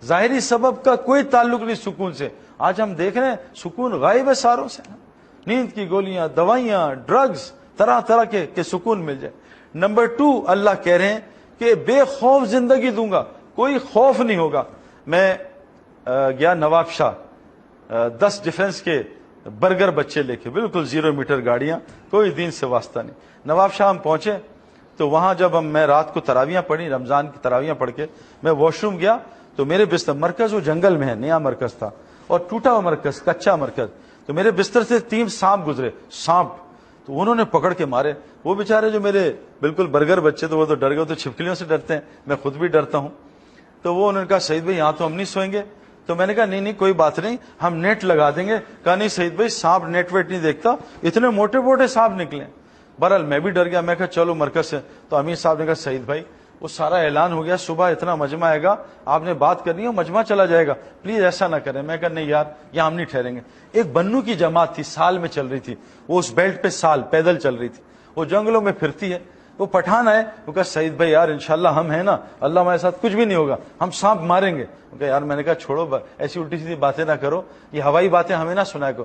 A: ظاہری سبب کا کوئی تعلق نہیں سکون سے. آج ہم دیکھ رہے ہیں سکون غائب ہے ساروں سے, نیند کی گولیاں, دوائیاں, ڈرگز, طرح طرح کے سکون مل جائے. نمبر 2, اللہ کہہ رہے ہیں کہ بے خوف زندگی دوں گا, کوئی خوف نہیں ہوگا. میں گیا نواب شاہ, 10 ڈیفنس کے برگر بچے لے کے, بالکل 0 میٹر گاڑیاں, کوئی دین سے واسطہ نہیں. نواب شاہ ہم پہنچے تو وہاں جب میں رات کو تراویاں پڑھی, رمضان کی تراویاں پڑھ کے میں واش روم گیا تو میرے بستر, مرکز وہ جنگل میں ہے, نیا مرکز تھا اور ٹوٹا ہوا مرکز, کچا مرکز, تو میرے بستر سے 3 سانپ گزرے, سانپ, تو انہوں نے پکڑ کے مارے. وہ بیچارے جو میرے بالکل برگر بچے تو وہ تو ڈر گئے, تو چھپکلیوں سے ڈرتے ہیں, میں خود بھی ڈرتا ہوں. تو وہ انہوں نے کہا سعید بھائی یہاں تو ہم نہیں سوئیں گے. تو میں نے کہا نہیں کوئی بات نہیں, ہم نیٹ لگا دیں گے. کہا نہیں سعید بھائی سانپ نیٹ ویٹ نہیں دیکھتا, اتنے موٹے موٹے سانپ نکلے. بہرحال میں بھی ڈر گیا, میں کہا چلو مرکز سے. تو امیر صاحب نے کہا سعید بھائی وہ سارا اعلان ہو گیا, صبح اتنا مجمع آئے گا, آپ نے بات کرنی ہے, مجمع چلا جائے گا, پلیز ایسا نہ کریں. میں کہا نہیں یار یہاں ہم نہیں ٹھہریں گے. ایک بنو کی جماعت تھی, سال میں چل رہی تھی, وہ اس بیلٹ پہ سال پیدل چل رہی تھی, وہ جنگلوں میں پھرتی ہے. وہ پٹھان آئے, وہ کہا سعید بھائی یار انشاءاللہ ہم ہیں نا, اللہ ہمارے ساتھ کچھ بھی نہیں ہوگا, ہم سانپ ماریں گے. کہا یار, میں نے کہا چھوڑو ایسی الٹی سیدھی باتیں نہ کرو, یہ ہوائی باتیں ہمیں نہ سنائے کو.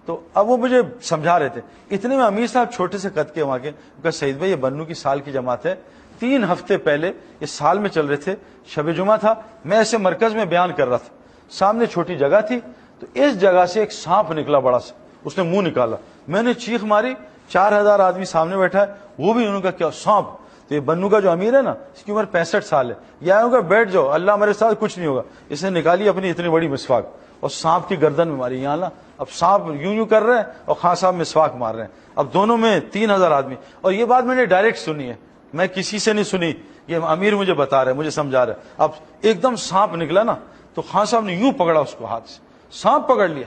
A: تو اب وہ مجھے سمجھا رہے تھے. اتنے میں امیر صاحب چھوٹے سے قد کے وہاں کے, کہا سعید بھائی یہ بنو کی سال کی جماعت ہے, 3 ہفتے پہلے یہ سال میں چل رہے تھے, شب جمعہ تھا, میں ایسے مرکز میں بیان کر رہا تھا, سامنے چھوٹی جگہ تھی, تو اس جگہ سے ایک سانپ نکلا بڑا سا, اس نے منہ نکالا, میں نے چیخ ماری, 4000 آدمی سامنے بیٹھا ہے, وہ بھی انہوں کا کیا سانپ. تو یہ بنو کا جو امیر ہے نا, اس کی عمر 65 سال ہے, یہ آئے ہوگا بیٹھ جاؤ, اللہ ہمارے ساتھ کچھ نہیں ہوگا. اس نے نکالی اپنی اتنی بڑی مسواک اور سانپ کی گردن میں ماری, یہاں نا. اب سانپ یوں کر رہے ہیں اور خان صاحب مسواک مار رہے ہیں. اب دونوں میں 3000 آدمی. اور یہ بات میں نے ڈائریکٹ سنی ہے, میں کسی سے نہیں سنی, یہ امیر مجھے بتا رہے, مجھے سمجھا رہے. اب ایک دم سانپ نکلا نا, تو خان صاحب نے یوں پکڑا اس کو ہاتھ سے, سانپ پکڑ لیا,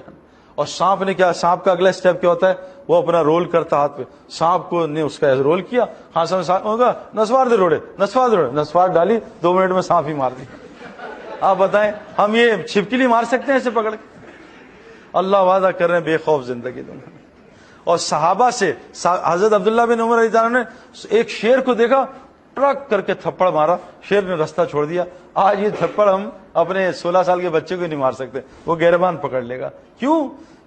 A: اور سانپ نے کیا، سانپ کا اگلا اسٹیپ کیا ہوتا ہے، وہ اپنا رول کرتا ہاتھ پہ، سانپ کو نے اس کا رول کیا، ہاتھ میں سانپ ہوگا، نسوار دے روڑے، نسوار دے روڑے، نسوار ڈالی، 2 منٹ میں سانپ ہی مار دی۔ آپ بتائیں ہم یہ چھپکلی مار سکتے ہیں ایسے پکڑ کے؟ اللہ وعدہ کر رہے ہیں بے خوف زندگی دوں گا۔ اور صحابہ سے حضرت عبداللہ بن عمر رضی اللہ عنہ نے ایک شیر کو دیکھا، ٹرک کر کے تھپڑ مارا، شیر نے رستہ چھوڑ دیا۔ آج یہ تھپڑ ہم اپنے 16 سال کے بچے کو نہیں مار سکتے، وہ گہربان پکڑ لے گا۔ کیوں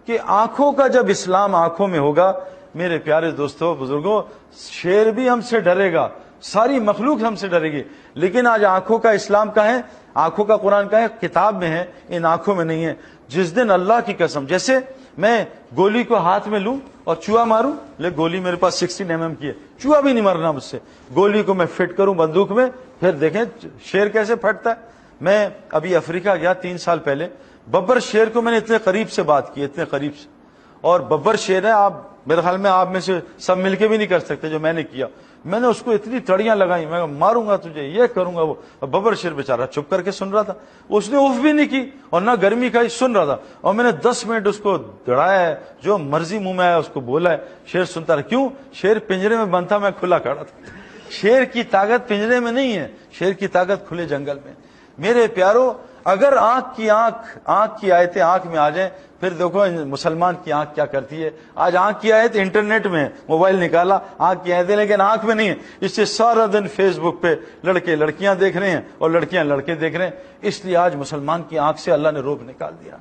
A: کہ آنکھوں کا جب اسلام آنکھوں میں ہوگا، میرے پیارے دوستوں بزرگوں، شیر بھی ہم سے ڈرے گا، ساری مخلوق ہم سے ڈرے گی، لیکن آج آنکھوں کا اسلام کا ہے، آنکھوں کا قرآن کا ہے، کتاب میں ہے، ان آنکھوں میں نہیں ہے۔ جس دن اللہ کی قسم، جیسے میں گولی کو ہاتھ میں لوں اور چوہا ماروں، لیکن گولی میرے پاس 16 mm کی ہے، چوہا بھی نہیں مرنا مجھ سے، گولی کو میں فٹ کروں بندوق میں، پھر دیکھیں شیر کیسے پھٹتا ہے۔ میں ابھی افریقہ گیا 3 سال پہلے، ببر شیر کو میں نے اتنے قریب سے بات کی، اتنے قریب سے، اور ببر شیر ہے، آپ میرے خیال میں آپ میں سے سب مل کے بھی نہیں کر سکتے جو میں نے کیا۔ میں نے اس کو اتنی تڑیاں لگائی، میں ماروں گا تجھے، یہ کروں گا وہ۔ ببر شیر بیچارہ چپ کر کے سن رہا تھا، اس نے اف بھی نہیں کی اور نہ گرمی کھائی، سن رہا تھا، اور میں نے 10 منٹ اس کو دڑایا ہے، جو مرضی منہ میں آیا اس کو بولا ہے، شیر سنتا رہا۔ کیوں؟ شیر پنجرے میں بند تھا، میں کھلا کھڑا تھا۔ شیر کی طاقت پنجرے میں نہیں ہے، شیر کی طاقت کھلے جنگل میں۔ میرے پیارو، اگر آنکھ کی آیتیں آنکھ میں آ جائیں، پھر دیکھو مسلمان کی آنکھ کیا کرتی ہے۔ آج آنکھ کی آیت انٹرنیٹ میں ہے، موبائل نکالا، آنکھ کی آیتیں، لیکن آنکھ میں نہیں ہے۔ اس سے سارا دن فیس بک پہ لڑکے لڑکیاں دیکھ رہے ہیں اور لڑکیاں لڑکے دیکھ رہے ہیں، اس لیے آج مسلمان کی آنکھ سے اللہ نے روب نکال دیا۔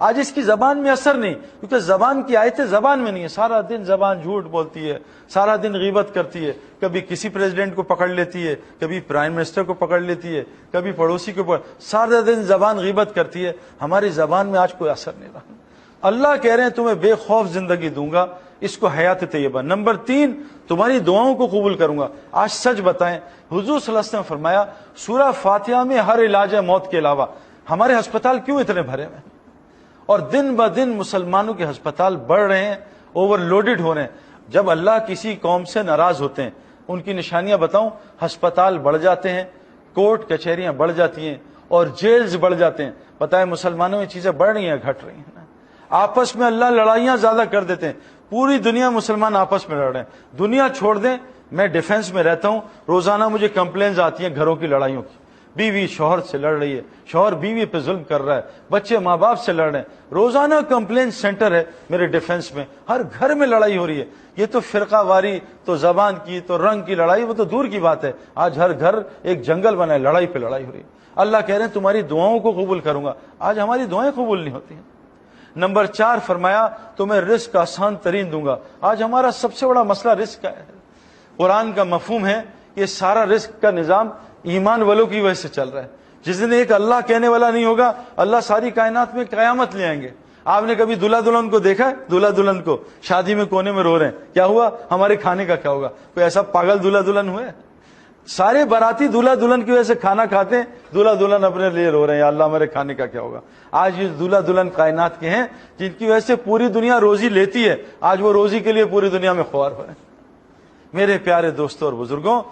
A: آج اس کی زبان میں اثر نہیں، کیونکہ زبان کی آیتیں زبان میں نہیں ہے۔ سارا دن زبان جھوٹ بولتی ہے، سارا دن غیبت کرتی ہے، کبھی کسی پریزیڈنٹ کو پکڑ لیتی ہے، کبھی پرائم منسٹر کو پکڑ لیتی ہے، کبھی پڑوسی کو سارا دن زبان غیبت کرتی ہے۔ ہماری زبان میں آج کوئی اثر نہیں رہا۔ اللہ کہہ رہے ہیں تمہیں بے خوف زندگی دوں گا، اس کو حیات طیبہ۔ نمبر 3، تمہاری دعاؤں کو قبول کروں گا۔ آج سچ بتائیں، حضور صلی اللہ علیہ وسلم نے فرمایا سورہ فاتحہ میں ہر علاج ہے موت کے علاوہ۔ ہمارے ہسپتال کیوں اتنے بھرے ہوئے ہیں؟ اور دن بہ دن مسلمانوں کے ہسپتال بڑھ رہے ہیں، اوور لوڈڈ ہو رہے ہیں۔ جب اللہ کسی قوم سے ناراض ہوتے ہیں، ان کی نشانیاں بتاؤں، ہسپتال بڑھ جاتے ہیں، کورٹ کچہریاں بڑھ جاتی ہیں، اور جیلز بڑھ جاتے ہیں۔ پتہ ہے مسلمانوں میں چیزیں بڑھ رہی ہیں گھٹ رہی ہیں؟ آپس میں اللہ لڑائیاں زیادہ کر دیتے ہیں، پوری دنیا مسلمان آپس میں لڑ رہے ہیں۔ دنیا چھوڑ دیں، میں ڈیفنس میں رہتا ہوں، روزانہ مجھے کمپلینز آتی ہیں گھروں کی لڑائیوں کی، بیوی شوہر سے لڑ رہی ہے، شوہر بیوی پہ ظلم کر رہا ہے، بچے ماں باپ سے لڑ رہے ہیں، روزانہ کمپلین سینٹر ہے میرے ڈیفنس میں، ہر گھر میں لڑائی ہو رہی ہے۔ یہ تو فرقہ واری، تو زبان کی، تو رنگ کی لڑائی، وہ تو دور کی بات ہے، آج ہر گھر ایک جنگل بنا ہے، لڑائی پہ لڑائی ہو رہی ہے۔ اللہ کہہ رہے ہیں تمہاری دعاؤں کو قبول کروں گا، آج ہماری دعائیں قبول نہیں ہوتی ہیں۔ نمبر 4 فرمایا تمہیں رزق آسان ترین دوں گا۔ آج ہمارا سب سے بڑا مسئلہ رزق کا ہے۔ قرآن کا مفہوم ہے یہ سارا رزق کا نظام ایمان والوں کی وجہ سے چل رہا ہے۔ جس دن ایک اللہ کہنے والا نہیں ہوگا، اللہ ساری کائنات میں قیامت لے آئیں گے۔ آپ نے کبھی دلہا دلہن کو دیکھا ہے؟ دلہا دلہن کو شادی میں کونے میں رو رہے ہیں، کیا ہوا؟ ہمارے کھانے کا کیا ہوگا؟ کوئی ایسا پاگل دلہا دلہن ہوئے؟ سارے باراتی دلہا دلہن کی وجہ سے کھانا کھاتے ہیں، دلہا دلہن اپنے لیے رو رہے ہیں، یا اللہ ہمارے کھانے کا کیا ہوگا؟ آج یہ دلہا دلہن کائنات کے ہیں جن کی وجہ سے پوری دنیا روزی لیتی ہے، آج وہ روزی کے لیے پوری دنیا میں خوار ہو رہے ہیں۔ میرے پیارے دوستوں اور بزرگوں،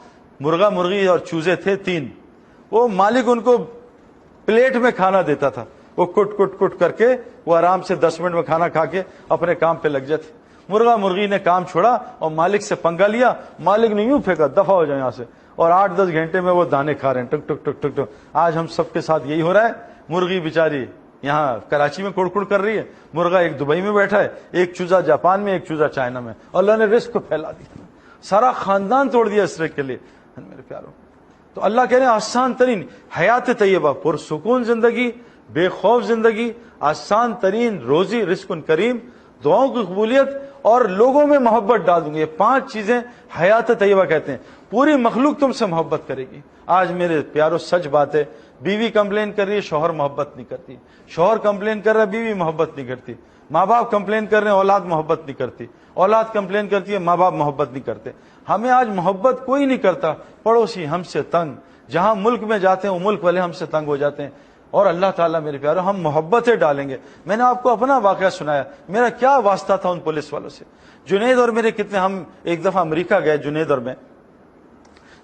A: مرغا مرغی اور چوزے تھے 3، وہ مالک ان کو پلیٹ میں کھانا دیتا تھا، وہ کٹ کٹ کٹ کر کے وہ آرام سے 10 منٹ میں کھانا کھا کے اپنے کام پہ لگ جاتے۔ مرغا مرغی نے کام چھوڑا اور مالک سے پنگا لیا، مالک نے یوں پھینکا دفع ہو جائے یہاں سے، اور 8-10 گھنٹے میں وہ دانے کھا رہے ہیں، ٹک ٹک ٹک ٹک ٹک۔ آج ہم سب کے ساتھ یہی ہو رہا ہے، مرغی بیچاری یہاں کراچی میں کڑ کڑ کر رہی ہے، مرغا ایک دبئی میں بیٹھا ہے، ایک چوزا جاپان میں، ایک چوزا چائنا میں، اللہ نے رزق کو پھیلا دیا، سارا خاندان توڑ دیا اس رزق کے لیے۔ میرے پیاروں، تو اللہ کہہ رہے ہیں آسان ترین حیات طیبہ، پرسکون زندگی، بے خوف زندگی، آسان ترین روزی، رزق کریم، دعاؤں کی قبولیت، اور لوگوں میں محبت ڈال دوں گی۔ یہ 5 چیزیں حیات طیبہ کہتے ہیں۔ پوری مخلوق تم سے محبت کرے گی۔ آج میرے پیاروں سچ بات ہے، بیوی کمپلین کر رہی ہے، شوہر محبت نہیں کرتی، شوہر کمپلین کر رہا ہے، بیوی محبت نہیں کرتی، ماں باپ کمپلین کر رہے ہیں، اولاد محبت نہیں کرتی، اولاد کمپلین کرتی ہے، ماں باپ محبت نہیں کرتے۔ ہمیں آج محبت کوئی نہیں کرتا، پڑوسی ہم سے تنگ، جہاں ملک میں جاتے ہیں وہ ملک والے ہم سے تنگ ہو جاتے ہیں، اور اللہ تعالیٰ میرے پیاروں ہم محبتیں ڈالیں گے۔ میں نے آپ کو اپنا واقعہ سنایا، میرا کیا واسطہ تھا ان پولیس والوں سے۔ جنید اور میرے کتنے، ہم ایک دفعہ امریکہ گئے، جنید اور میں،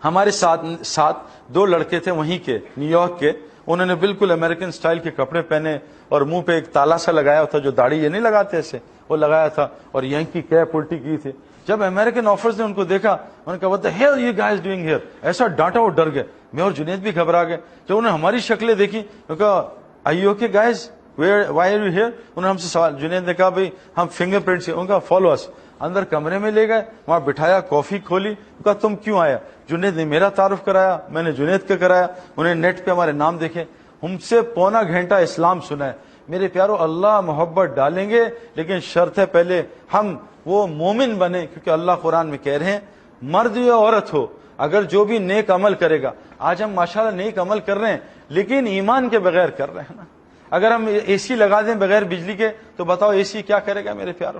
A: ہمارے ساتھ 2 لڑکے تھے وہیں کے، نیو یارک کے، انہوں نے بالکل امریکن سٹائل کے کپڑے پہنے اور منہ پہ ایک تالا سا لگایا تھا، جو داڑھی یہ نہیں لگاتے ایسے، وہ لگایا تھا، اور ینکی کیپ الٹی کی تھی. جب امریکن آفرز نے ان کو دیکھا، انہوں نے کہا what the hell you guys doing here؟ ایسا ڈانٹا، وہ ڈر گئے. میں اور جنید بھی گھبرا گئے. جب انہوں نے ہماری شکلیں دیکھی، انہوں نے کہا are you okay guys؟ why are you here؟ انہوں نے ہم سے سوال، جنید نے کہا بھائی ہم فنگر پرنٹ سے. انہوں نے کہا فالو اس. اندر کمرے میں لے گئے، وہاں بٹھایا، کافی کھولی. کہا تم کیوں آیا؟ جنید نے میرا تعارف کرایا، میں نے جنید کا کرایا. انہیں نیٹ پہ ہمارے نام دیکھے، ہم سے پونا گھنٹہ اسلام سنا ہے. میرے پیارو، اللہ محبت ڈالیں گے، لیکن شرط ہے پہلے ہم وہ مومن بنے، کیونکہ اللہ قرآن میں کہہ رہے ہیں مرد یا عورت ہو، اگر جو بھی نیک عمل کرے گا. آج ہم ماشاءاللہ نیک عمل کر رہے ہیں لیکن ایمان کے بغیر کر رہے ہیں نا. اگر ہم اے سی لگا دیں بغیر بجلی کے تو بتاؤ اے سی کیا کرے گا میرے پیارو.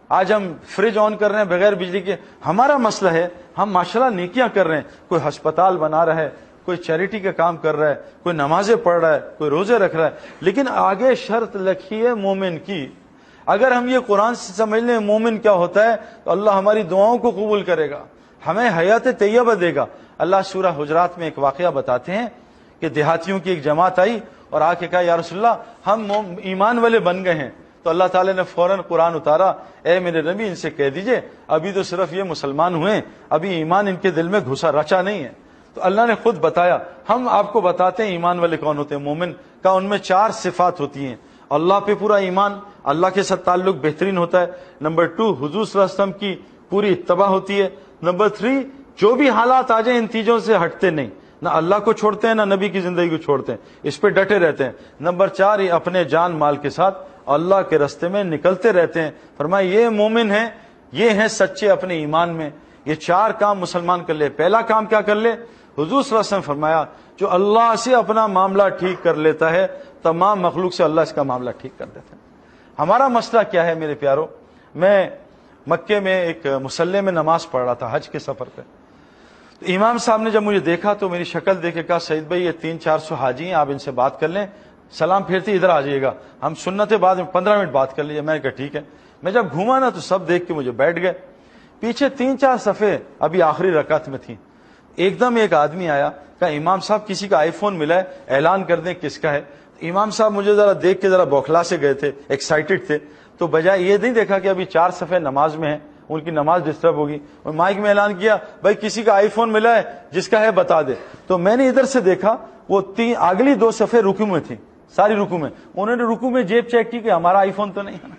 A: آج ہم فریج آن کر رہے ہیں بغیر بجلی کے. ہمارا مسئلہ ہے ہم ماشاءاللہ نیکیاں کر رہے ہیں، کوئی ہسپتال بنا رہا ہے، کوئی چیریٹی کا کام کر رہا ہے، کوئی نمازیں پڑھ رہا ہے، کوئی روزے رکھ رہا ہے، لیکن آگے شرط لکھی ہے مومن کی. اگر ہم یہ قرآن سے سمجھ لیں مومن کیا ہوتا ہے تو اللہ ہماری دعاؤں کو قبول کرے گا، ہمیں حیات طیبہ دے گا. اللہ سورہ حجرات میں ایک واقعہ بتاتے ہیں کہ دیہاتیوں کی ایک جماعت آئی اور آ کے کہا یا رسول اللہ ہم ایمان والے بن گئے ہیں. تو اللہ تعالیٰ نے فوراً قرآن اتارا، اے میرے نبی ان سے کہہ دیجئے ابھی تو صرف یہ مسلمان ہوئے، ابھی ایمان ان کے دل میں گھسا رچا نہیں ہے. تو اللہ نے خود بتایا. ہم آپ کو بتاتے ہیں ایمان والے کون ہوتے ہیں. مومن کا ان میں 4 صفات ہوتی ہیں. اللہ پہ پورا ایمان، اللہ کے ساتھ تعلق بہترین ہوتا ہے. نمبر 2، حضور صلی اللہ علیہ وسلم کی پوری اتباع ہوتی ہے. نمبر 3، جو بھی حالات آ جائیں ان چیزوں سے ہٹتے نہیں، نہ اللہ کو چھوڑتے ہیں نہ نبی کی زندگی کو چھوڑتے ہیں، اس پہ ڈٹے رہتے ہیں. نمبر 4، یہ اپنے جان مال کے ساتھ اللہ کے راستے میں نکلتے رہتے ہیں. فرمایا یہ مومن ہیں، یہ ہیں سچے اپنے ایمان میں. یہ 4 کام مسلمان کر لے. پہلا کام کیا کر لے؟ حضور صلی اللہ علیہ وسلم فرمایا جو اللہ سے اپنا معاملہ ٹھیک کر لیتا ہے تمام مخلوق سے اللہ اس کا معاملہ ٹھیک کر دیتا ہے. ہمارا مسئلہ کیا ہے میرے پیارو؟ میں مکے میں ایک مصلی میں نماز پڑھ رہا تھا حج کے سفر پہ. تو امام صاحب نے جب مجھے دیکھا تو میری شکل دیکھ کے کہا سعید بھائی یہ 300-400 حاجی ہیں، آپ ان سے بات کر لیں، سلام پھیرتے ادھر آ جائیے گا، ہم سنت بعد میں 15 منٹ بات کر لیجیے. میں نے کہا ٹھیک ہے. میں جب گھوما نا تو سب دیکھ کے مجھے بیٹھ گئے. پیچھے 3-4 صفحے ابھی آخری رکعت میں تھیں. ایک دم ایک آدمی آیا، کہا امام صاحب کسی کا آئی فون ملا ہے، اعلان کر دیں کس کا ہے. امام صاحب مجھے ذرا دیکھ کے ذرا بوکھلا سے گئے تھے، ایکسائٹڈ تھے. تو بجائے یہ نہیں دیکھا کہ ابھی 4 صفحے نماز میں ہیں، ان کی نماز ڈسٹرب ہوگی، اور مائک میں اعلان کیا بھائی کسی کا آئی فون ملا ہے جس کا ہے بتا دے. تو میں نے ادھر سے دیکھا وہ اگلی 2 صفحے رکوع میں تھیں، ساری رکوع میں. انہوں نے رکوع میں جیب چیک کی کہ ہمارا آئی فون تو نہیں ہے.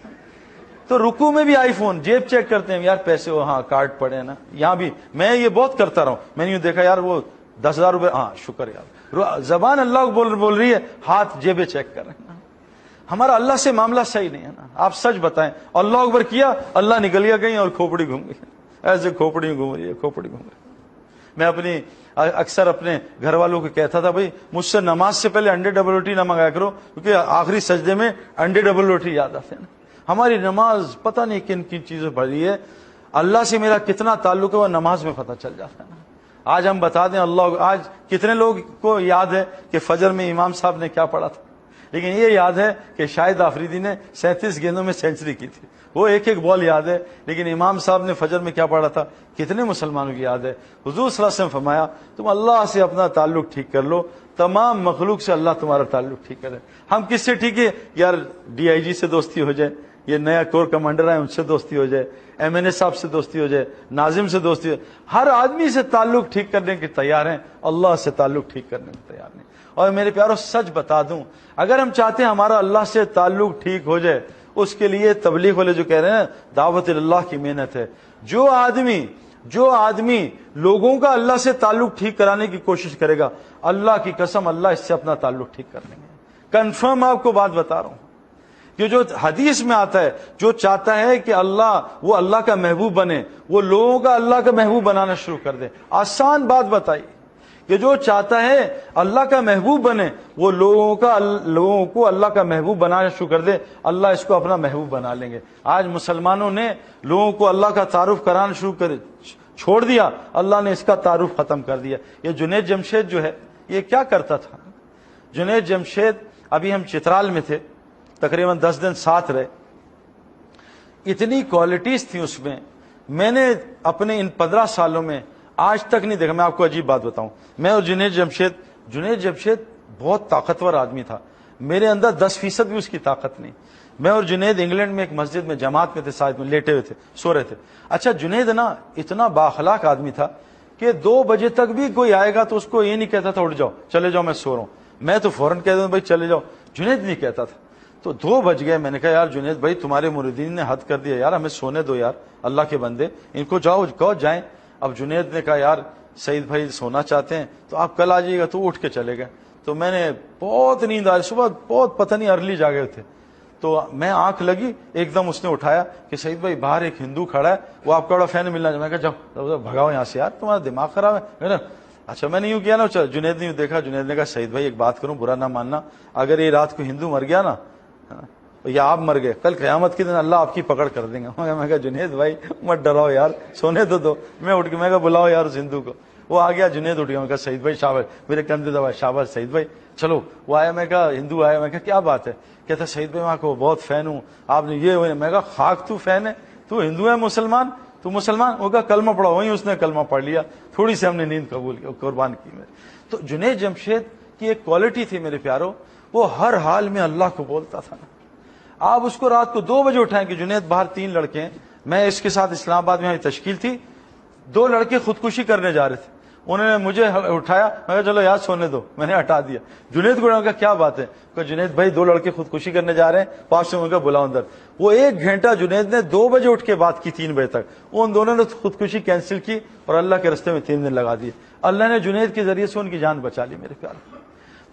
A: تو رکوع میں بھی آئی فون، جیب چیک کرتے ہیں یار پیسے، ہاں کارڈ پڑے ہیں نا. یہاں بھی میں یہ بہت کرتا رہا ہوں. میں نے دیکھا یار وہ 10,000 روپے، ہاں شکر یار، زبان اللہ بول رہی ہے، ہاتھ جیبیں چیک کر رہے ہیں. ہمارا اللہ سے معاملہ صحیح نہیں ہے نا. آپ سچ بتائیں، اللہ اکبر کیا، اللہ نکل گیا کہیں اور کھوپڑی گھوم گئی. ایسے کھوپڑی گھوم رہی ہے، کھوپڑی گھوم رہی ہے. میں اکثر اپنے گھر والوں کو کہتا تھا بھائی مجھ سے نماز سے پہلے انڈے ڈبل روٹی نہ منگایا کرو، کیونکہ آخری سجدے میں انڈے ڈبل روٹی یاد آتے ہیں. ہماری نماز پتہ نہیں کن کن چیزوں پڑھی ہے. اللہ سے میرا کتنا تعلق ہے وہ نماز میں پتہ چل جاتا ہے نا. آج ہم بتا دیں اللہ، آج کتنے لوگ کو یاد ہے کہ فجر میں امام صاحب نے کیا پڑھا تھا، لیکن یہ یاد ہے کہ شاہد آفریدی نے 37 گیندوں میں سینچری کی تھی. وہ ایک بال یاد ہے، لیکن امام صاحب نے فجر میں کیا پڑھا تھا کتنے مسلمانوں کی یاد ہے. حضور صلی اللہ علیہ وسلم فرمایا تم اللہ سے اپنا تعلق ٹھیک کر لو، تمام مخلوق سے اللہ تمہارا تعلق ٹھیک کرے. ہم کس سے ٹھیک ہے یار؟ DIG سے دوستی ہو جائے، یہ نیا کور کمانڈر ہے ان سے دوستی ہو جائے، MNA صاحب سے دوستی ہو جائے، ناظم سے دوستی ہو جائے. ہر آدمی سے تعلق ٹھیک کرنے کے تیار ہیں، اللہ سے تعلق ٹھیک کرنے کے تیار نہیں. اور میرے پیارو سچ بتا دوں، اگر ہم چاہتے ہیں ہمارا اللہ سے تعلق ٹھیک ہو جائے، اس کے لیے تبلیغ والے جو کہہ رہے ہیں دعوت اللہ کی محنت ہے. جو آدمی لوگوں کا اللہ سے تعلق ٹھیک کرانے کی کوشش کرے گا، اللہ کی قسم اللہ اس سے اپنا تعلق ٹھیک کر لیں گے. کنفرم آپ کو بات بتا رہا ہوں کہ جو حدیث میں آتا ہے، جو چاہتا ہے کہ وہ اللہ کا محبوب بنے، وہ لوگوں کا اللہ کا محبوب بنانا شروع کر دے. آسان بات بتائی کہ جو چاہتا ہے اللہ کا محبوب بنے، وہ لوگوں کو اللہ کا محبوب بنانا شروع کر دے، اللہ اس کو اپنا محبوب بنا لیں گے. آج مسلمانوں نے لوگوں کو اللہ کا تعارف کرانا شروع کر چھوڑ دیا، اللہ نے اس کا تعارف ختم کر دیا. یہ جنید جمشید جو ہے یہ کیا کرتا تھا؟ جنید جمشید، ابھی ہم چترال میں تھے، تقریباً 10 دن ساتھ رہے. اتنی کوالٹیز تھی اس میں نے اپنے ان 15 سالوں میں آج تک نہیں دیکھا. میں آپ کو عجیب بات بتاؤں، میں اور جنید جمشید بہت طاقتور آدمی تھا، میرے اندر 10% بھی اس کی طاقت نہیں. میں اور جنید انگلینڈ میں ایک مسجد میں جماعت میں تھے، ساتھ میں لیٹے ہوئے تھے، سو رہے تھے. اچھا جنید نا اتنا بااخلاق آدمی تھا کہ 2 بجے تک بھی کوئی آئے گا تو اس کو یہ نہیں کہتا تھا اٹھ جاؤ چلے جاؤ میں سو رہا ہوں. میں تو فوراً کہتا ہوں بھائی چلے جاؤ. جنید نہیں کہتا تھا. تو 2 بج گئے، میں نے کہا یار جنید بھائی تمہارے مریدین نے حد کر دیا یار، ہمیں سونے دو یار، اللہ کے بندے ان کو جاؤ کہو جائیں. اب جنید نے کہا یار سعید بھائی سونا چاہتے ہیں تو آپ کل آ جائیے گا. تو اٹھ کے چلے گئے. تو میں نے بہت نیند آئی، صبح بہت پتہ نہیں ارلی جاگے تھے. تو میں آنکھ لگی، ایک دم اس نے اٹھایا کہ سعید بھائی باہر ایک ہندو کھڑا ہے، وہ آپ کا بڑا فین ملنا چاہتا. میں کہا جاؤ بھگاؤ یہاں سے یار، تمہارا دماغ خراب ہے نا. اچھا میں نے یوں کیا نا، جنید نے یوں دیکھا. جنید نے کہا سعید بھائی ایک بات کروں برا نہ ماننا، اگر یہ رات کو ہندو مر گیا نا یا آپ مر گئے، کل قیامت کے دن اللہ آپ کی پکڑ کر دیں گا. میں کہا جنید بھائی مت ڈراؤ یار، سونے تو دو. میں اٹھ کے میں کہا بلاؤ یار اس ہندو کو. وہ آ گیا، جنید اٹھ گیا. میں کہا سعید بھائی شاباش، میرے کندھے دبائے شاباش سعید بھائی چلو. وہ آیا، میں کہا ہندو آیا. میں کہا کیا بات ہے؟ کہتا سعید بھائی میں آپ کو بہت فین ہوں، آپ نے یہ. میں کہا خاک تو فین ہے، تو ہندو ہے مسلمان، تو مسلمان. وہ کہا کلمہ پڑھا. وہیں اس نے کلمہ پڑھ لیا، تھوڑی سی ہم نے نیند قبول کی، قربان کی. میں تو جنید جمشید کی ایک کوالٹی تھی میرے پیاروں، وہ ہر حال میں اللہ کو بولتا تھا نا. آپ اس کو رات کو 2 بجے اٹھائیں کہ جنید باہر 3 لڑکے ہیں. میں اس کے ساتھ اسلام آباد میں ہماری تشکیل تھی، 2 لڑکے خودکشی کرنے جا رہے تھے. انہوں نے مجھے اٹھایا، میں کہا چلو یار سونے دو. میں نے ہٹا دیا. جنید کو کہا کیا بات ہے؟ کہ جنید بھائی 2 لڑکے خودکشی کرنے جا رہے ہیں، پاس سے ان کا بلاؤ اندر. وہ 1 گھنٹہ جنید نے 2 بجے اٹھ کے بات کی 3 بجے تک. ان دونوں نے خودکشی کینسل کی اور اللہ کے راستے میں 3 دن لگا دیے. اللہ نے جنید کے ذریعے سے ان کی جان بچا لی میرے پیارے.